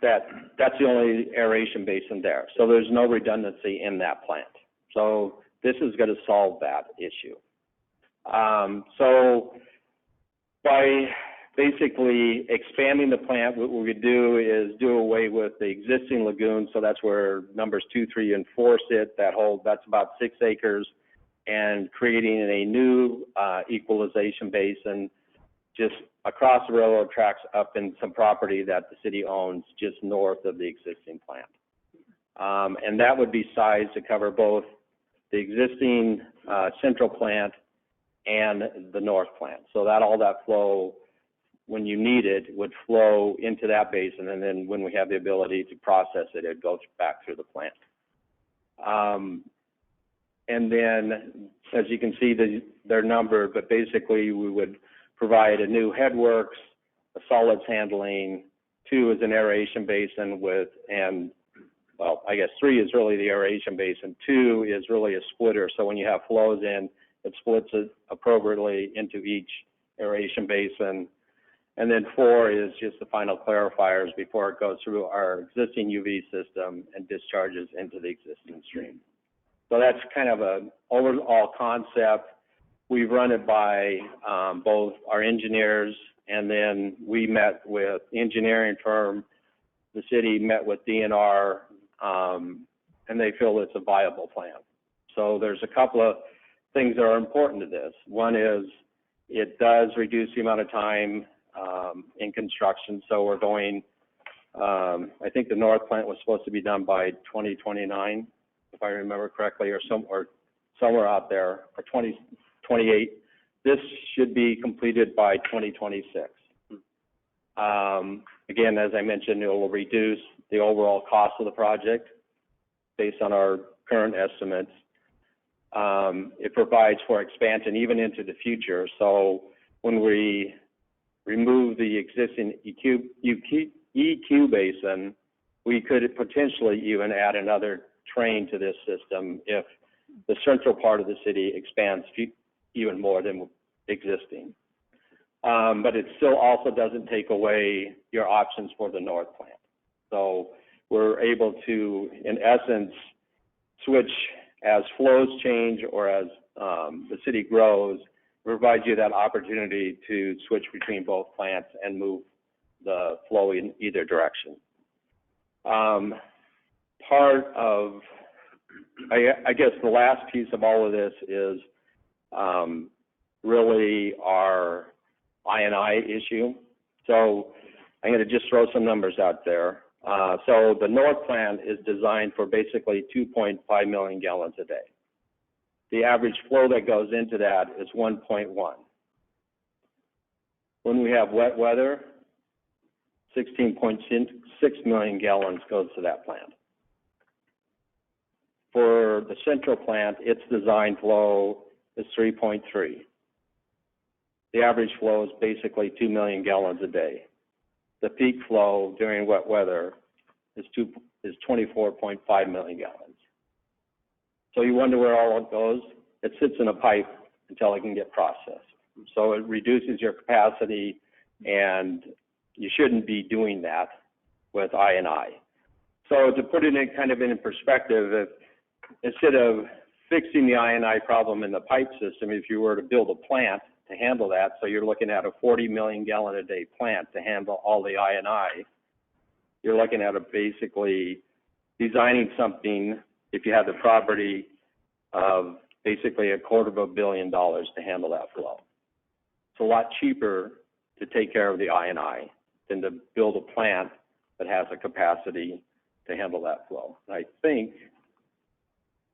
that that's the only aeration basin there. So there's no redundancy in that plant. So this is going to solve that issue. So by basically expanding the plant, what we could do is do away with the existing lagoon. So that's where numbers 2, 3, and 4 sit. That's about 6 acres, and creating a new equalization basin just across the railroad tracks up in some property that the city owns just north of the existing plant. And that would be sized to cover both the existing central plant and the north plant. So that all that flow, when you need it, would flow into that basin, and then when we have the ability to process it, it goes back through the plant. And then, as you can see, they're numbered, but basically we would provide a new headworks, a solids handling, 2 is an aeration basin and well, I guess 3 is really the aeration basin, 2 is really a splitter. So when you have flows in, it splits it appropriately into each aeration basin. And then 4 is just the final clarifiers before it goes through our existing UV system and discharges into the existing stream. So that's kind of an overall concept. We've run it by both our engineers, and then we met with the engineering firm. The city met with DNR, and they feel it's a viable plan. So there's a couple of things that are important to this. One is it does reduce the amount of time in construction. So we're going, I think the north plant was supposed to be done by 2029, if I remember correctly, or somewhere out there, or 2028. This should be completed by 2026. Again, as I mentioned, it will reduce the overall cost of the project based on our current estimates. It provides for expansion even into the future. So when we remove the existing EQ basin, we could potentially even add another train to this system if the central part of the city expands even more than existing. But it still also doesn't take away your options for the north plant. So we're able to, in essence, switch as flows change or as the city grows, provide you that opportunity to switch between both plants and move the flow in either direction. Part of, I guess the last piece of all of this is really our I&I issue. So I'm going to just throw some numbers out there. So the north plant is designed for basically 2.5 million gallons a day. The average flow that goes into that is 1.1. When we have wet weather, 16.6 million gallons goes to that plant. For the central plant, its design flow is 3.3. The average flow is basically 2 million gallons a day. The peak flow during wet weather is 24.5 million gallons. So you wonder where all it goes? It sits in a pipe until it can get processed. So it reduces your capacity, and you shouldn't be doing that with I&I. So to put it in kind of in perspective, if instead of fixing the I&I problem in the pipe system, if you were to build a plant to handle that, so you're looking at a 40 million gallon a day plant to handle all the I&I, you're looking at basically designing something, if you had the property, of basically $250 million to handle that flow. It's a lot cheaper to take care of the I&I than to build a plant that has a capacity to handle that flow. And I think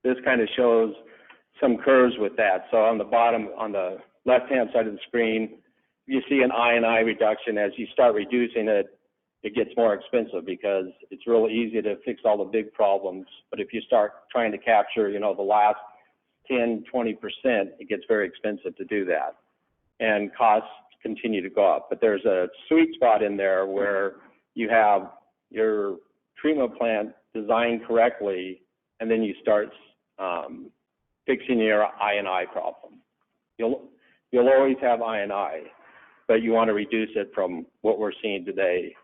this kind of shows some curves with that. So on the bottom, on the left-hand side of the screen, you see an I&I reduction. As you start reducing it, it gets more expensive because it's really easy to fix all the big problems. But if you start trying to capture, the last 10, 20%, it gets very expensive to do that. And costs continue to go up. But there's a sweet spot in there where you have your treatment plant designed correctly, and then you start fixing your I&I problem. You'll always have I&I, but you want to reduce it from what we're seeing today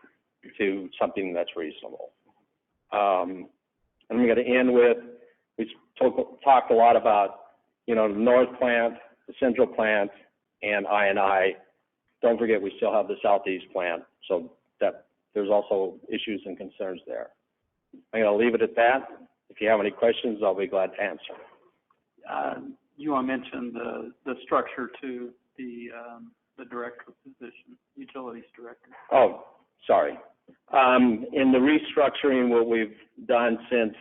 to something that's reasonable. And I'm going to end with, we talked a lot about, the north plant, the central plant, and I&I. Don't forget, we still have the southeast plant, so that there's also issues and concerns there. I'm going to leave it at that. If you have any questions, I'll be glad to answer. You want to mention the structure to the director position, utilities director. Oh, sorry. In the restructuring, what we've done since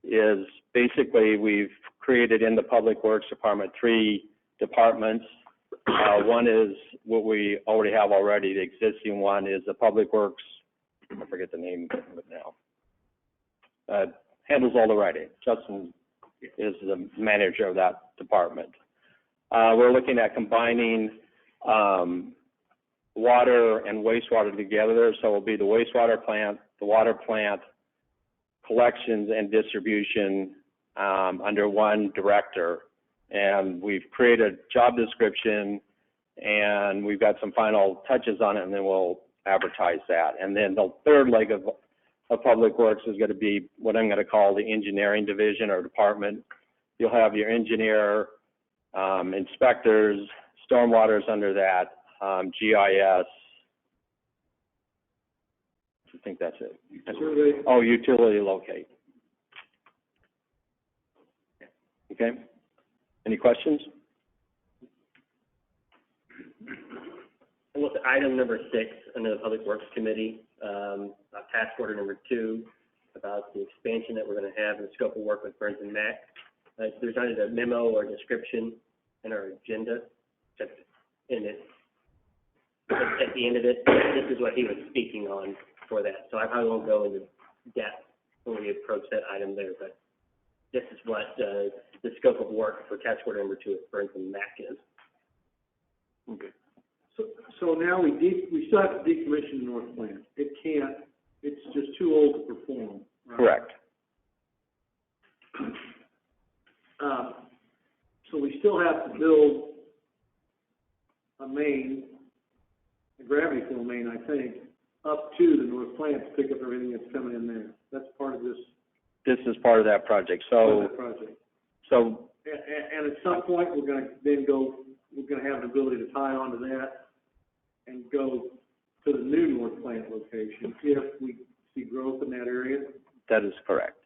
is basically we've created in the Public Works Department 3 departments. One is what we already have already. The existing one is the Public Works, I forget the name of it now. Handles all the writing. Justin is the manager of that department. We're looking at combining water and wastewater together. So it'll be the wastewater plant, the water plant, collections and distribution, under one director. And we've created a job description, and we've got some final touches on it, and then we'll advertise that. And then the third leg of Public Works is going to be what I'm going to call the engineering division or department. You'll have your engineer, inspectors, stormwater's under that, GIS. I think that's it. Oh, utility locate. Okay. Any questions? And with item number 6 under the Public Works Committee, task order number 2, about the expansion that we're going to have in the scope of work with Burns and Mack. There's either a memo or description in our agenda, and it, at the end of it, this is what he was speaking on for that. So I probably won't go into depth when we approach that item there, but this is what the scope of work for task order number 2 at Burns and Mack is. Okay. So now we still have to decommission the North Plant. It can't, it's just too old to perform, right? Correct. So we still have to build a main, a gravity fill main, I think, up to the North Plant to pick up everything that's coming in there. That's part of this. This is part of that project. Part of that project. So, and at some point, we're going to have the ability to tie onto that and go to the new North Plant location if we see growth in that area. that is correct.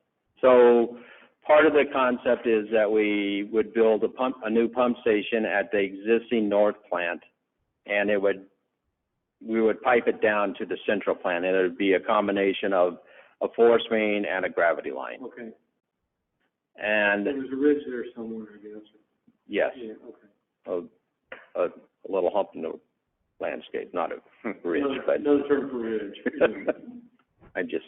So part of the concept is that we would build a new pump station at the existing North Plant, and we would pipe it down to the central plant, and it would be a combination of a force main and a gravity line. Okay. And There's a ridge there somewhere, I guess. yes, Yeah, okay. a little hump in the landscape, not a ridge, but Another term for ridge. I just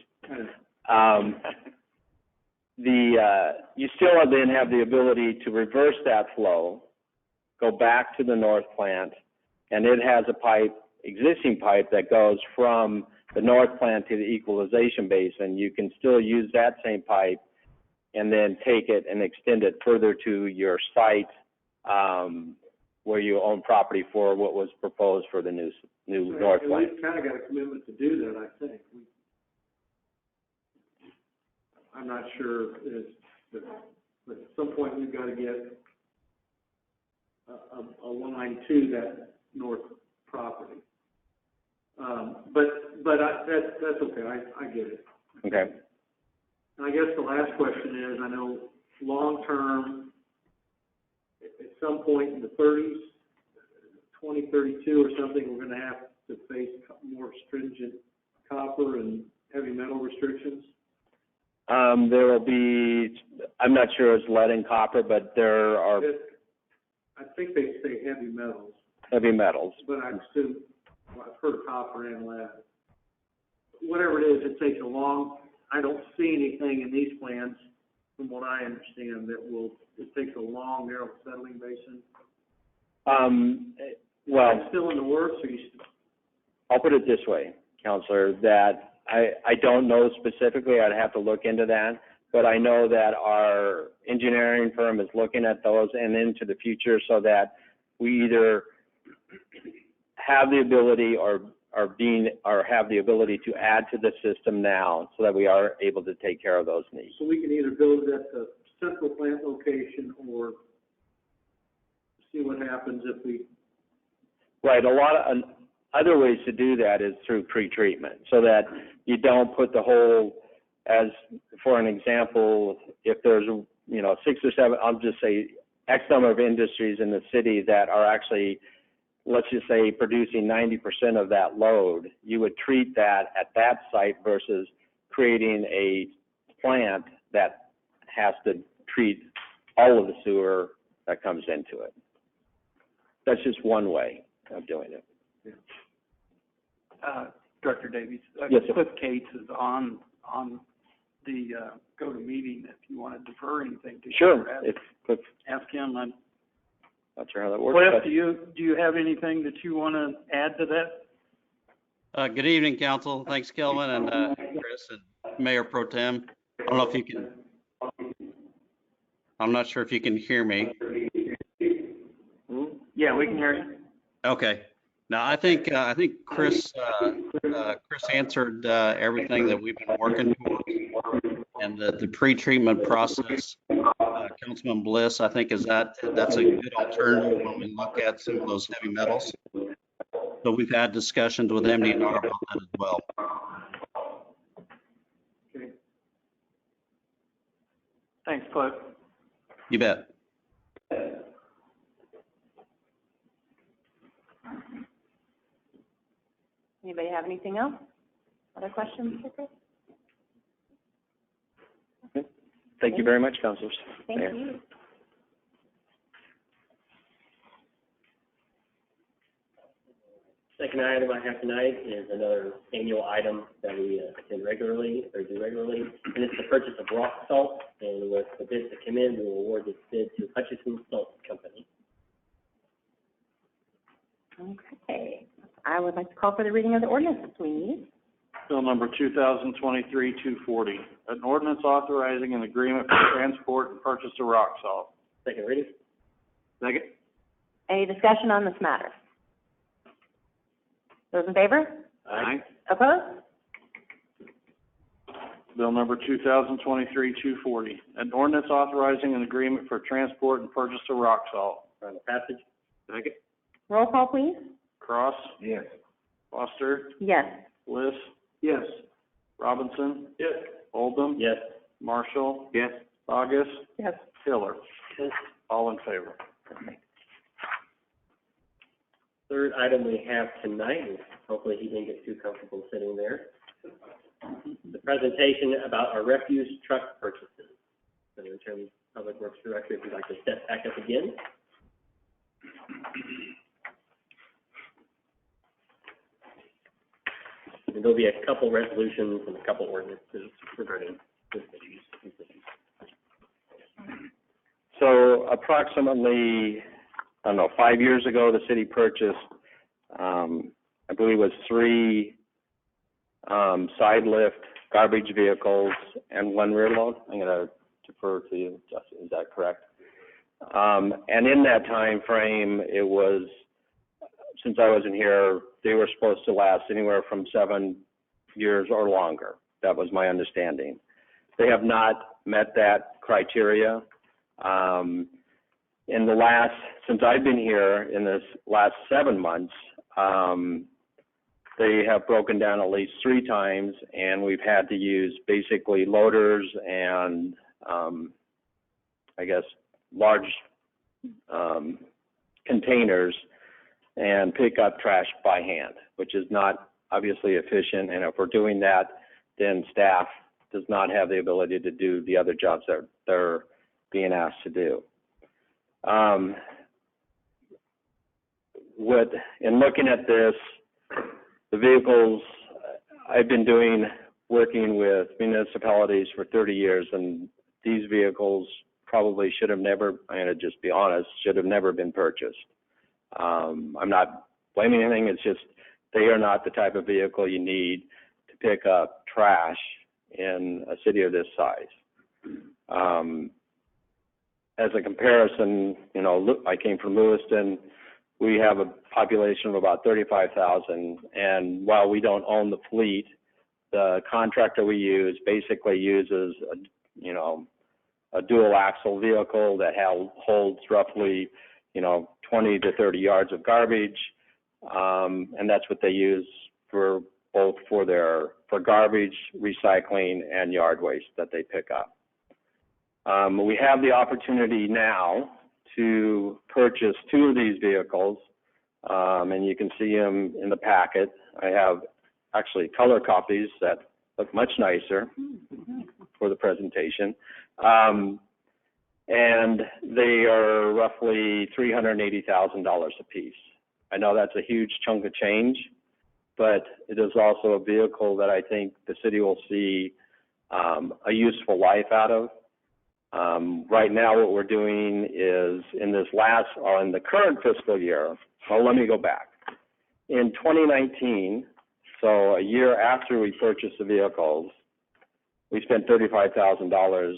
Yeah. you still then have the ability to reverse that flow, go back to the North Plant, and it has a existing pipe that goes from the North Plant to the equalization basin. You can still use that same pipe and then take it and extend it further to your site, where you own property for what was proposed for the new North And Plant. we've kind of got a commitment to do that, I think. I'm not sure, but at some point, we've got to get a line to that north property. That's okay, I get it. Okay. And I guess the last question is, I know long-term, at some point in the 30s, 2032 or something, we're going to have to face more stringent copper and heavy metal restrictions. There will be, I'm not sure it's lead and copper, but there are I think they say heavy metals, heavy metals. but I've heard of copper and lead. Whatever it is, it takes I don't see anything in these plans, from what I understand, it takes a long, narrow settling basin. Well, Is it still in the works, or I'll put it this way, Counselor, that I don't know specifically. I'd have to look into that, but I know that our engineering firm is looking at those and into the future, so that we either have the ability or have the ability to add to the system now, so that we are able to take care of those needs. So we can either build it at the central plant location or see what happens if we. Right. A lot of other ways to do that is through pretreatment, so that you don't put the whole, as for an example, if there's 6 or 7, I'll just say X number of industries in the city that are actually, let's just say, producing 90% of that load, you would treat that at that site versus creating a plant that has to treat all of the sewer that comes into it. That's just one way of doing it. Director Davies, Yes, sir. Cliff Cates is on the go-to-meeting if you want to defer anything to. Sure. Cliff. Ask him. I'm not sure how that works. Cliff, but- do you have anything that you want to add to that? Good evening, Council. Thanks, Kelvin and Chris and Mayor Pro Tem. I don't know if you can, I'm not sure if you can hear me. Yeah, we can hear you. Okay. Now, I think Chris answered everything that we've been working towards. And the pre-treatment process, Councilman Bliss, I think that's a good alternative when we look at some of those heavy metals. So we've had discussions with MDNR about that as well. Okay. Thanks, Cliff. You bet. Anybody have anything else? Other questions for Chris? Thank you very much, councilors. Thank Mayor. you. Second item I have tonight is another annual item that we attend regularly, or do regularly, and it's the purchase of rock salt. And with the bids that come in, we will award this bid to Hutchison Salt Company. Okay. I would like to call for the reading of the ordinance, please. Bill number 2023-240, an ordinance authorizing an agreement for transport and purchase of rock salt. Second reading. Second. Any discussion on this matter? Those in favor? Aye. Opposed? Bill number 2023-240, an ordinance authorizing an agreement for transport and purchase of rock salt. On the passage. Second. Roll call, please. Cross, Yes. Foster, Yes. Bliss, Yes. Robinson, Yes. Oldham, Yes. Marshall, Yes. August, Yes. Hiller. All in favor. Third item we have tonight is, hopefully he didn't get too comfortable sitting there, the presentation about our refuse truck purchases. So in terms of Public Works Director, if you'd like to step back up again. And there'll be a couple resolutions and a couple ordinances regarding this issues. So approximately, I don't know, 5 years ago, the city purchased, I believe it was 3 side lift garbage vehicles and 1 rear load. I'm going to defer to you, Justin, is that correct? And in that time frame, it was, since I wasn't here, they were supposed to last anywhere from 7 years or longer. That was my understanding. They have not met that criteria. In the last, since I've been here, in this last 7 months, they have broken down at least 3 times, and we've had to use basically loaders and, I guess, large containers and pick up trash by hand, which is not obviously efficient. And if we're doing that, then staff does not have the ability to do the other jobs that they're being asked to do. In looking at this, the vehicles, I've been working with municipalities for 30 years, and these vehicles probably should have never, I'm going to just be honest, should have never been purchased. I'm not blaming anything, it's just they are not the type of vehicle you need to pick up trash in a city of this size. As a comparison, you know, I came from Lewiston. We have a population of about 35,000, and while we don't own the fleet, the contractor we use basically uses a dual axle vehicle that holds roughly, 20 to 30 yards of garbage, and that's what they use for garbage, recycling, and yard waste that they pick up. We have the opportunity now to purchase 2 of these vehicles, and you can see them in the packet. I have actually color copies that look much nicer for the presentation. And they are roughly $380,000 a piece. I know that's a huge chunk of change, but it is also a vehicle that I think the city will see a useful life out of. Right now, what we're doing is in the current fiscal year, well, let me go back. In 2019, so a year after we purchased the vehicles, we spent $35,000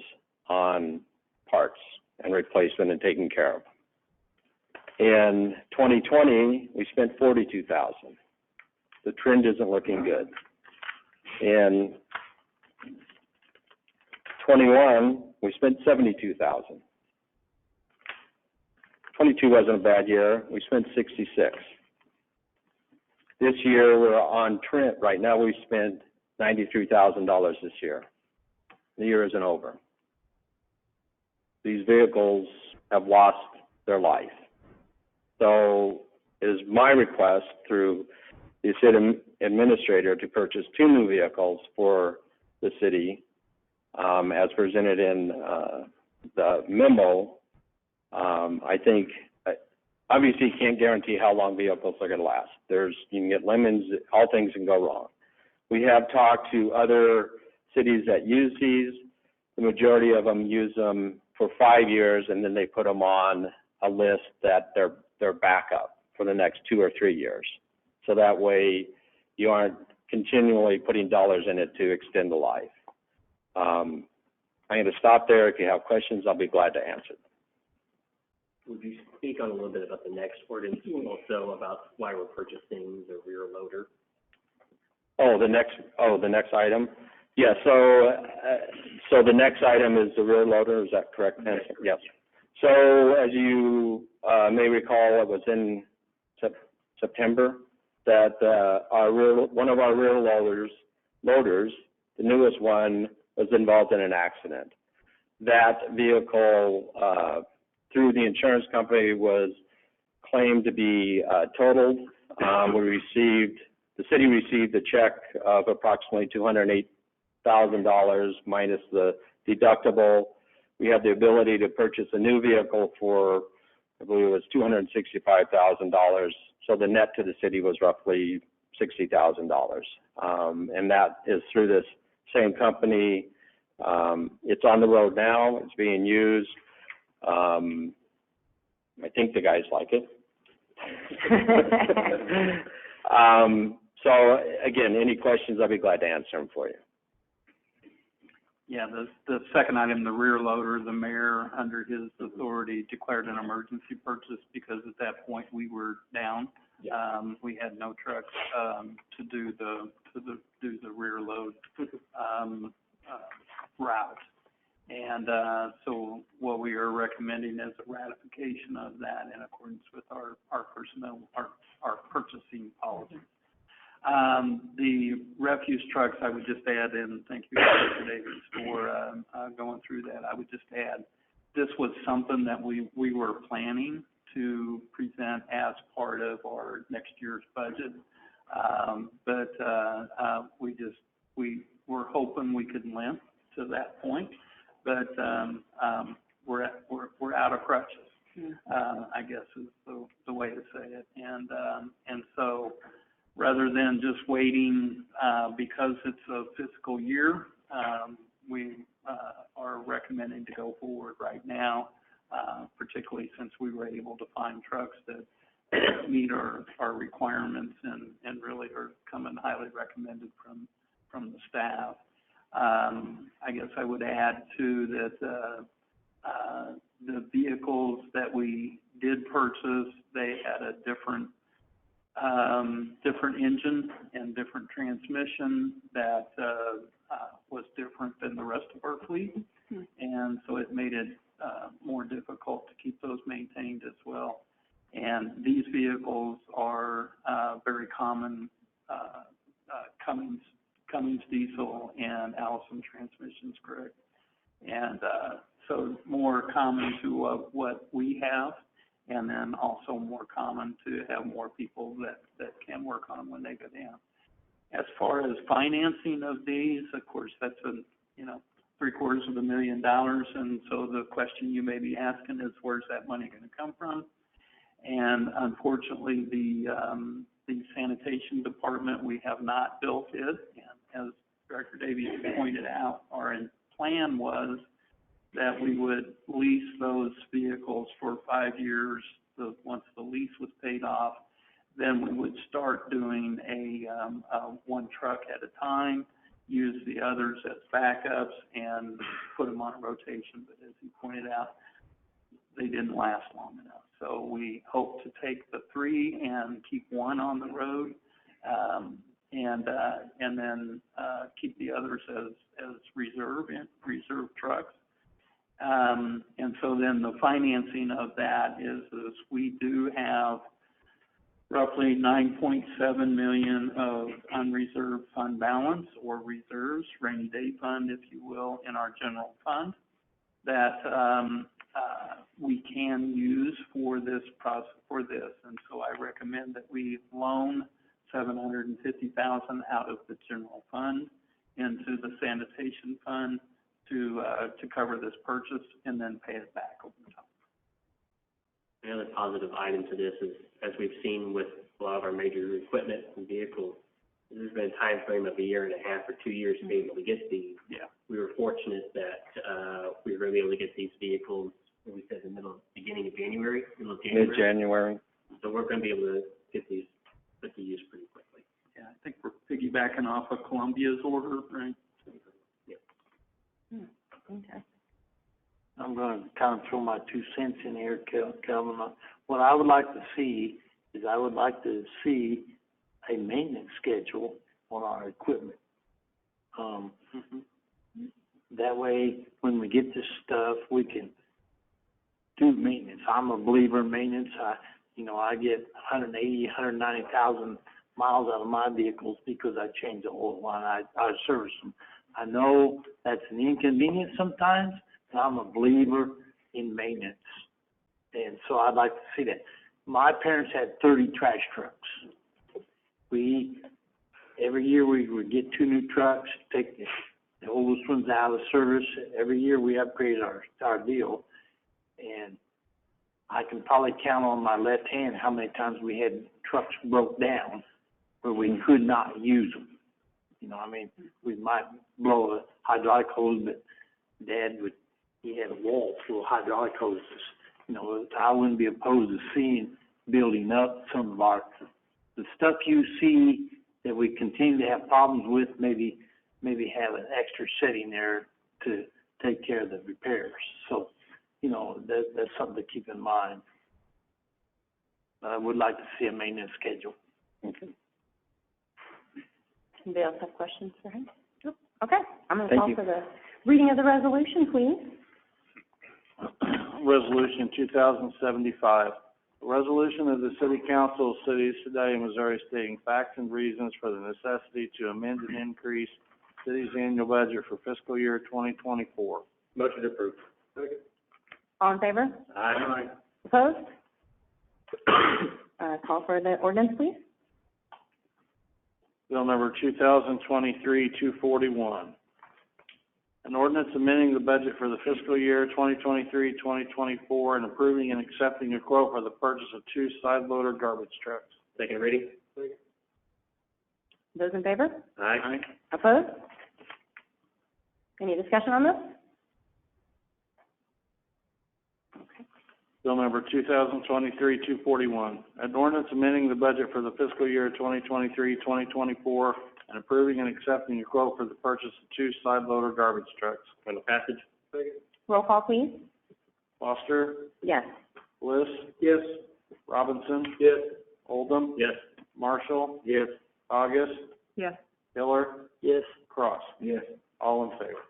on parts and replacement and taking care of. In 2020, we spent $42,000. The trend isn't looking good. In 21, we spent $72,000. 22 wasn't a bad year. We spent $66,000. This year, we're on trend. Right now, we spent $93,000 this year. The year isn't over. These vehicles have lost their life. So it is my request through the city administrator to purchase 2 new vehicles for the city, as presented in the memo. I think, obviously, you can't guarantee how long vehicles are going to last. You can get lemons, all things can go wrong. We have talked to other cities that use these. The majority of them use them for 5 years, and then they put them on a list that they're backup for the next 2 or 3 years. So that way you aren't continually putting dollars in it to extend the life. I'm going to stop there. If you have questions, I'll be glad to answer them. Would you speak on a little bit about the next ordinance, also about why we're purchasing the rear loader? The next item? Yeah, so the next item is the rear loader, is that correct, Nancy? Yes. So as you may recall, it was in September that one of our rear loaders, the newest one, was involved in an accident. That vehicle, through the insurance company, was claimed to be totaled. The city received a check of approximately $208,000 minus the deductible. We had the ability to purchase a new vehicle for, I believe it was $265,000. So the net to the city was roughly $60,000. And that is through this same company. It's on the road now. It's being used. I think the guys like it. So again, any questions, I'll be glad to answer them for you. Yeah, the second item, the rear loader, the mayor, under his authority, declared an emergency purchase because at that point we were down. We had no trucks to do the rear load route. And so what we are recommending is a ratification of that in accordance with our personnel, our purchasing policy. The refuse trucks, I would just add in, thank you, Mr. Davis, for going through that. I would just add, this was something that we were planning to present as part of our next year's budget. But we were hoping we could limp to that point, but we're out of crutches, I guess is the way to say it. And so rather than just waiting because it's a fiscal year, we are recommending to go forward right now, particularly since we were able to find trucks that meet our requirements and really are coming highly recommended from the staff. I guess I would add too that the vehicles that we did purchase, they had a different engine and different transmission that was different than the rest of our fleet, and so it made it more difficult to keep those maintained as well. And these vehicles are very common Cummins diesel and Allison transmissions, correct? And so more common to what we have, and then also more common to have more people that can work on them when they go down. As far as financing of these, of course, that's $750,000, and so the question you may be asking is, where's that money going to come from? And unfortunately, the sanitation department, we have not built it, and as Director Davies pointed out, our plan was that we would lease those vehicles for 5 years. Once the lease was paid off, then we would start doing a one truck at a time, use the others as backups and put them on a rotation, but as he pointed out, they didn't last long enough. So we hope to take the 3 and keep 1 on the road, and then keep the others as reserve trucks. And so then the financing of that is we do have roughly 9.7 million of unreserved fund balance, or reserves, rainy day fund, if you will, in our general fund that we can use for this process, for this. And so I recommend that we loan $750,000 out of the general fund into the sanitation fund to cover this purchase and then pay it back over time. The other positive item to this is, as we've seen with a lot of our major equipment and vehicles, there's been a time frame of 1.5 years or 2 years to be able to get these. Yeah. We were fortunate that we were going to be able to get these vehicles, what we said, beginning of January, middle of January. Mid-January. So we're going to be able to get these put to use pretty quickly. Yeah, I think we're piggybacking off of Columbia's order, right? Okay. I'm going to kind of throw my 2 cents in here, Kelvin. What I would like to see is I would like to see a maintenance schedule on our equipment. That way, when we get this stuff, we can do maintenance. I'm a believer in maintenance. I get 190,000 miles out of my vehicles because I change the oil line. I service them. I know that's an inconvenience sometimes, but I'm a believer in maintenance. And so I'd like to see that. My parents had 30 trash trucks. Every year we would get 2 new trucks, take the oldest ones out of service. Every year we upgraded our deal. And I can probably count on my left hand how many times we had trucks broke down where we could not use them. We might blow a hydraulic hose, but Dad he had a wall full of hydraulic hoses. I wouldn't be opposed to building up some of the stuff you see that we continue to have problems with, maybe have an extra setting there to take care of the repairs. So, that's something to keep in mind. But I would like to see a maintenance schedule. Okay. Anybody else have questions for him? Nope. Okay, I'm going to Thank call you. for the reading of the resolution, please. Resolution 2075, a resolution of the City Council of the City of Sedalia, Missouri, stating facts and reasons for the necessity to amend and increase city's annual budget for fiscal year 2024. Motion approved. All in favor? Aye. Opposed? Call for the ordinance, please. Bill number 2023-241. An ordinance amending the budget for the fiscal year 2023-2024 and approving and accepting a quote for the purchase of 2 side-loader garbage trucks. Second reading. Those in favor? Aye. Opposed? Any discussion on this? Bill number 2023-241. An ordinance amending the budget for the fiscal year 2023-2024 and approving and accepting a quote for the purchase of 2 side-loader garbage trucks. Final passage. Roll call, please. Foster, Yes. Bliss, Yes. Robinson, Yes. Oldham, Yes. Marshall, Yes. August, Yes. Hiller, Yes. Cross. Yes. All in favor.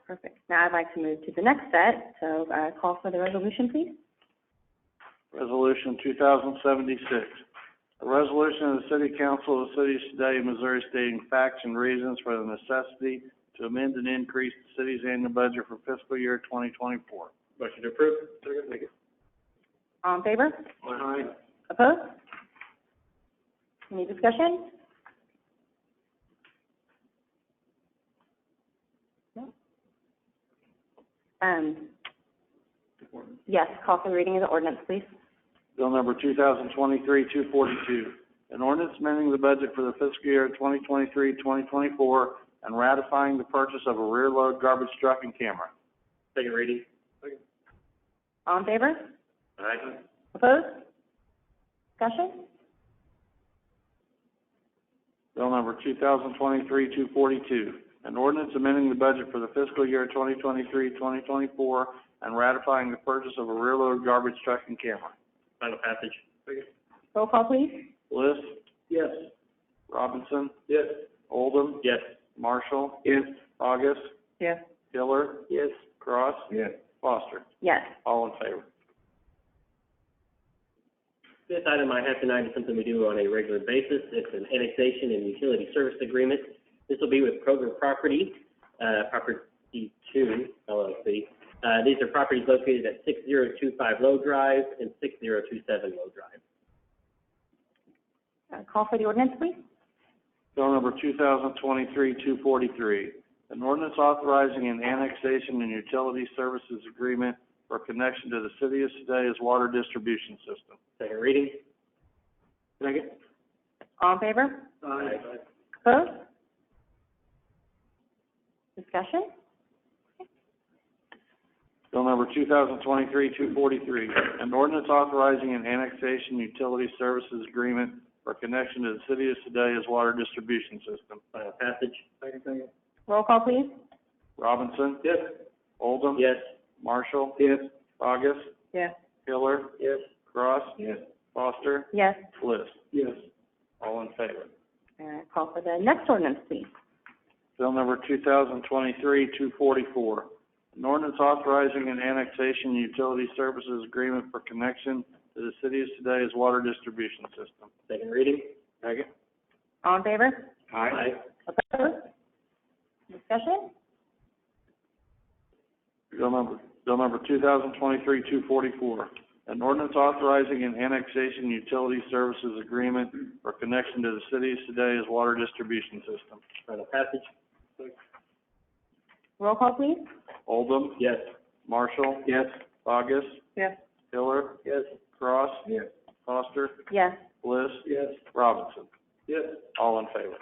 Perfect. Now I'd like to move to the next set, so call for the resolution, please. Resolution 2076. A resolution of the City Council of the City of Sedalia, Missouri, stating facts and reasons for the necessity to amend and increase the city's annual budget for fiscal year 2024. Motion approved. Second. All in favor? Aye. Opposed? Any discussion? No? Yes, call for the reading of the ordinance, please. Bill number 2023-242. An ordinance amending the budget for the fiscal year 2023-2024 and ratifying the purchase of a rear load garbage truck and camera. Second reading. All in favor? Aye. Opposed? Discussion? Bill number 2023-242. An ordinance amending the budget for the fiscal year 2023-2024 and ratifying the purchase of a rear-load garbage truck and camera. Final passage. Roll call, please. Bliss, Yes. Robinson, Yes. Oldham, Yes. Marshall, Yes. August, Yes. Hiller, Yes. Cross, Yes. Foster. Yes. All in favor. This item I have tonight is something we do on a regular basis. It's an annexation and utility service agreement. This will be with Kroger Property, Property 2 LLC. These are properties located at 6025 Low Drive and 6027 Low Drive. Call for the ordinance, please. Bill number 2023-243, an ordinance authorizing an annexation and utility services agreement for connection to the City of Sedaya's water distribution system. Second reading. Second. All in favor? Aye. Opposed? Discussion? Bill number 2023-243, an ordinance authorizing an annexation utility services agreement for connection to the City of Sedaya's water distribution system. Final passage. Second. Roll call, please. Robinson, Yes. Oldham, Yes. Marshall, Yes. August, Yes. Hiller, Yes. Cross, Yes. Foster, Yes. Bliss. Yes. All in favor. Call for the next ordinance, please. Bill number 2023-244, an ordinance authorizing an annexation utility services agreement for connection to the City of Sedaya's water distribution system. Second reading. Second. All in favor? Aye. Opposed? Discussion? Bill number 2023-244, an ordinance authorizing an annexation utility services agreement for connection to the City of Sedaya's water distribution system. Final passage. Roll call, please. Oldham, Yes. Marshall, Yes. August, Yes. Hiller, Yes. Cross, Yes. Foster, Yes. Bliss, Yes. Robinson. Yes. All in favor.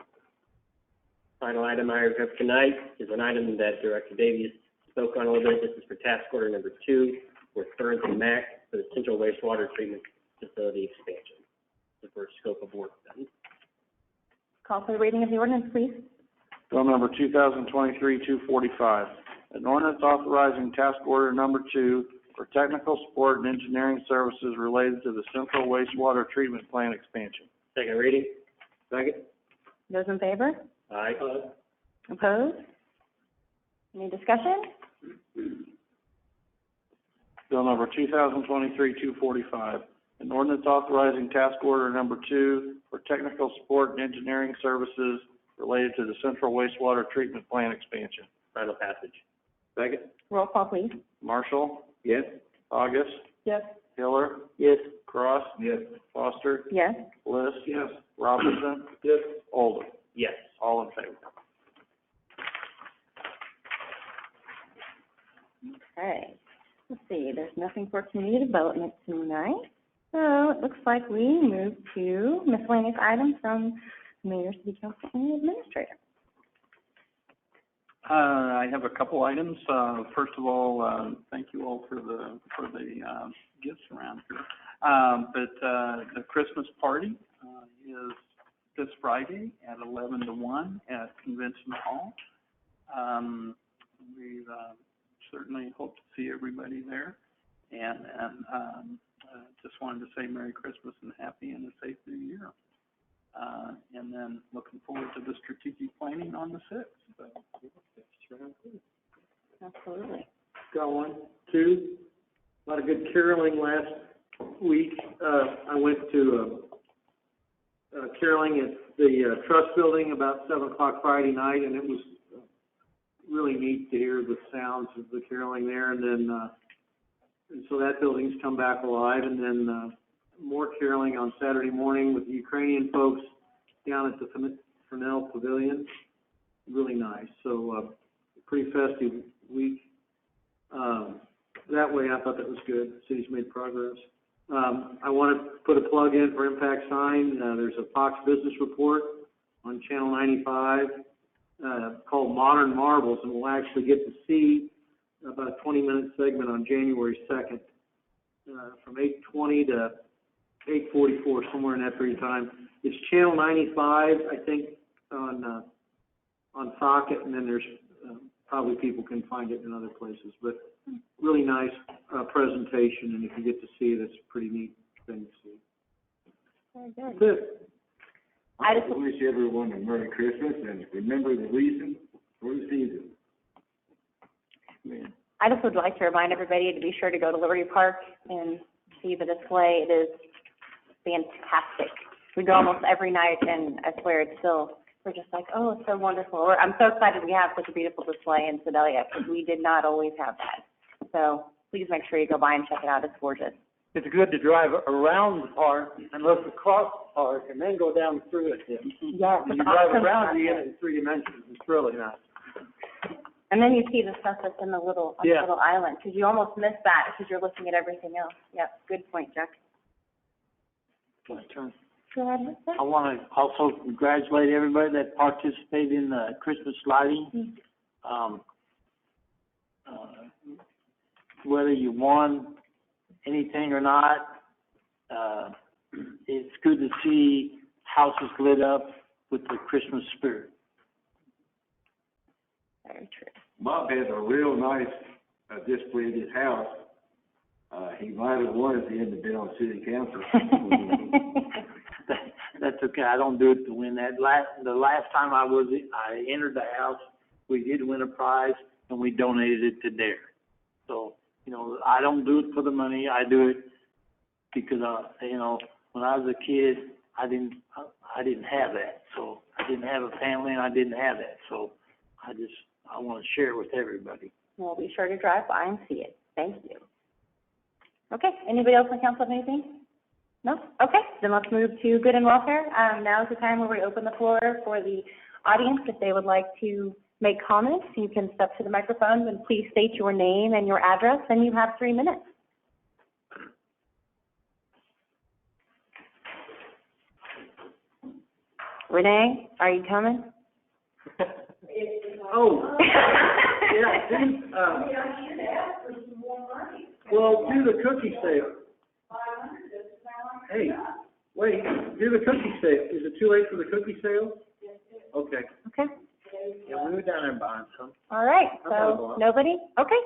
Final item I have tonight is an item that Director Davies spoke on a little bit. This is for task order number 2 with Burns and Mack for the Central Wastewater Treatment Facility expansion. The first scope of work done. Call for the reading of the ordinance, please. Bill number 2023-245, an ordinance authorizing task order number 2 for technical support and engineering services related to the Central Wastewater Treatment Plant expansion. Second reading. Second. Those in favor? Aye. Opposed? Any discussion? Bill number 2023-245, an ordinance authorizing task order number 2 for technical support and engineering services related to the Central Wastewater Treatment Plant expansion. Final passage. Second. Roll call, please. Marshall, Yes. August, Yes. Hiller, Yes. Cross, Yes. Foster, Yes. Bliss, Yes. Robinson, Yes. Oldham. Yes. All in favor. Okay. Let's see, there's nothing for community development tonight. So it looks like we move to miscellaneous items from Mayor, City Council, and Administrator. I have a couple items. First of all, thank you all for the gifts around here. The Christmas party is this Friday at 11 to 1 at Convention Hall. We certainly hope to see everybody there. And just wanted to say Merry Christmas and Happy and a safe New Year. And then looking forward to the strategic planning on the 6th. So, Absolutely. Got 1, 2. A lot of good caroling last week. I went to caroling at the Trust Building about 7 o'clock Friday night, and it was really neat to hear the sounds of the caroling there. And then, and so that building's come back alive. And then more caroling on Saturday morning with the Ukrainian folks down at the Fresnel Pavilion. Really nice. So pretty festive week. That way, I thought that was good. The city's made progress. I want to put a plug in for Impact Sign. There's a Fox Business Report on Channel 95 called Modern Marvels, and we'll actually get to see about a 20-minute segment on January 2nd from 8:20 to 8:44, somewhere in that period of time. It's Channel 95, I think, on on Socket, and then there's, probably people can find it in other places, but really nice, presentation, and if you get to see it, it's a pretty neat thing to see. Very good. That's it. I just, wish everyone a Merry Christmas and remember the reason for the season. I just would like to remind everybody to be sure to go to Liberty Park and see the display. It is fantastic. We go almost every night, and I swear it's still, we're just like, oh, it's so wonderful. I'm so excited we have such a beautiful display in Sedalia, because we did not always have that. So please make sure you go by and check it out. It's gorgeous. It's good to drive around the park and look across the park and then go down through it. Yes, When it's you drive awesome. around, you get it in 3 dimensions. It's really nice. And then you see the stuff that's in the little, on the Yeah. little island, because you almost miss that because you're looking at everything else. Yep, good point, Jack. My turn. Go ahead. I want to also congratulate everybody that participated in the Christmas lighting. Whether you won anything or not, it's good to see houses lit up with the Christmas spirit. Very true. Bob has a real nice, display at his house. He might have won if he hadn't been on city council. That's okay. I don't do it to win that. The last time I entered the house, we did win a prize and we donated it to DARE. So, I don't do it for the money. I do it because, when I was a kid, I didn't have that. So I didn't have a family and I didn't have that. So I want to share it with everybody. We'll be sure to drive by and see it. Thank you. Okay, anybody else on council have anything? No? Okay, then let's move to good and welfare. Now is the time where we open the floor for the audience. If they would like to make comments, you can step to the microphone and please state your name and your address, and you have 3 minutes. Renee, are you coming? Oh. Yeah, well, do the cookie sale. Hey, wait, do the cookie sale. Is it too late for the cookie sale? Okay. Okay. Yeah, we were down there buying some. All right, I've got a so lot. nobody? Okay.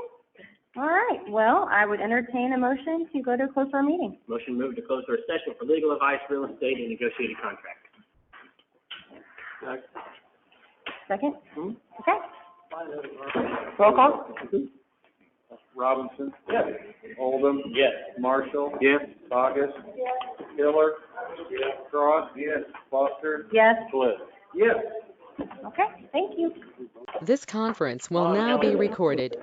All right, well, I would entertain a motion to go to close our meeting. Motion moved to close our session for legal advice, real estate, and negotiated contract. Second? Okay. Roll call? Robinson? Yes. Oldham? Yes. Marshall? Yes. Bogus? Miller? Cross? Yes. Foster? Yes. Bliss? Yes. Okay, thank you. This conference will now be recorded.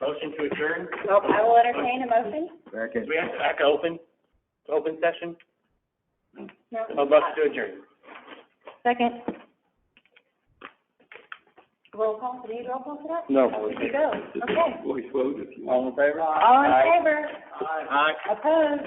Motion to adjourn? I will entertain a motion. Do we have to back open session? No. Oh, motion to adjourn. Second. Roll call, do you need roll call for that? No. There you go, okay. All in favor? All in favor? Aye. Opposed?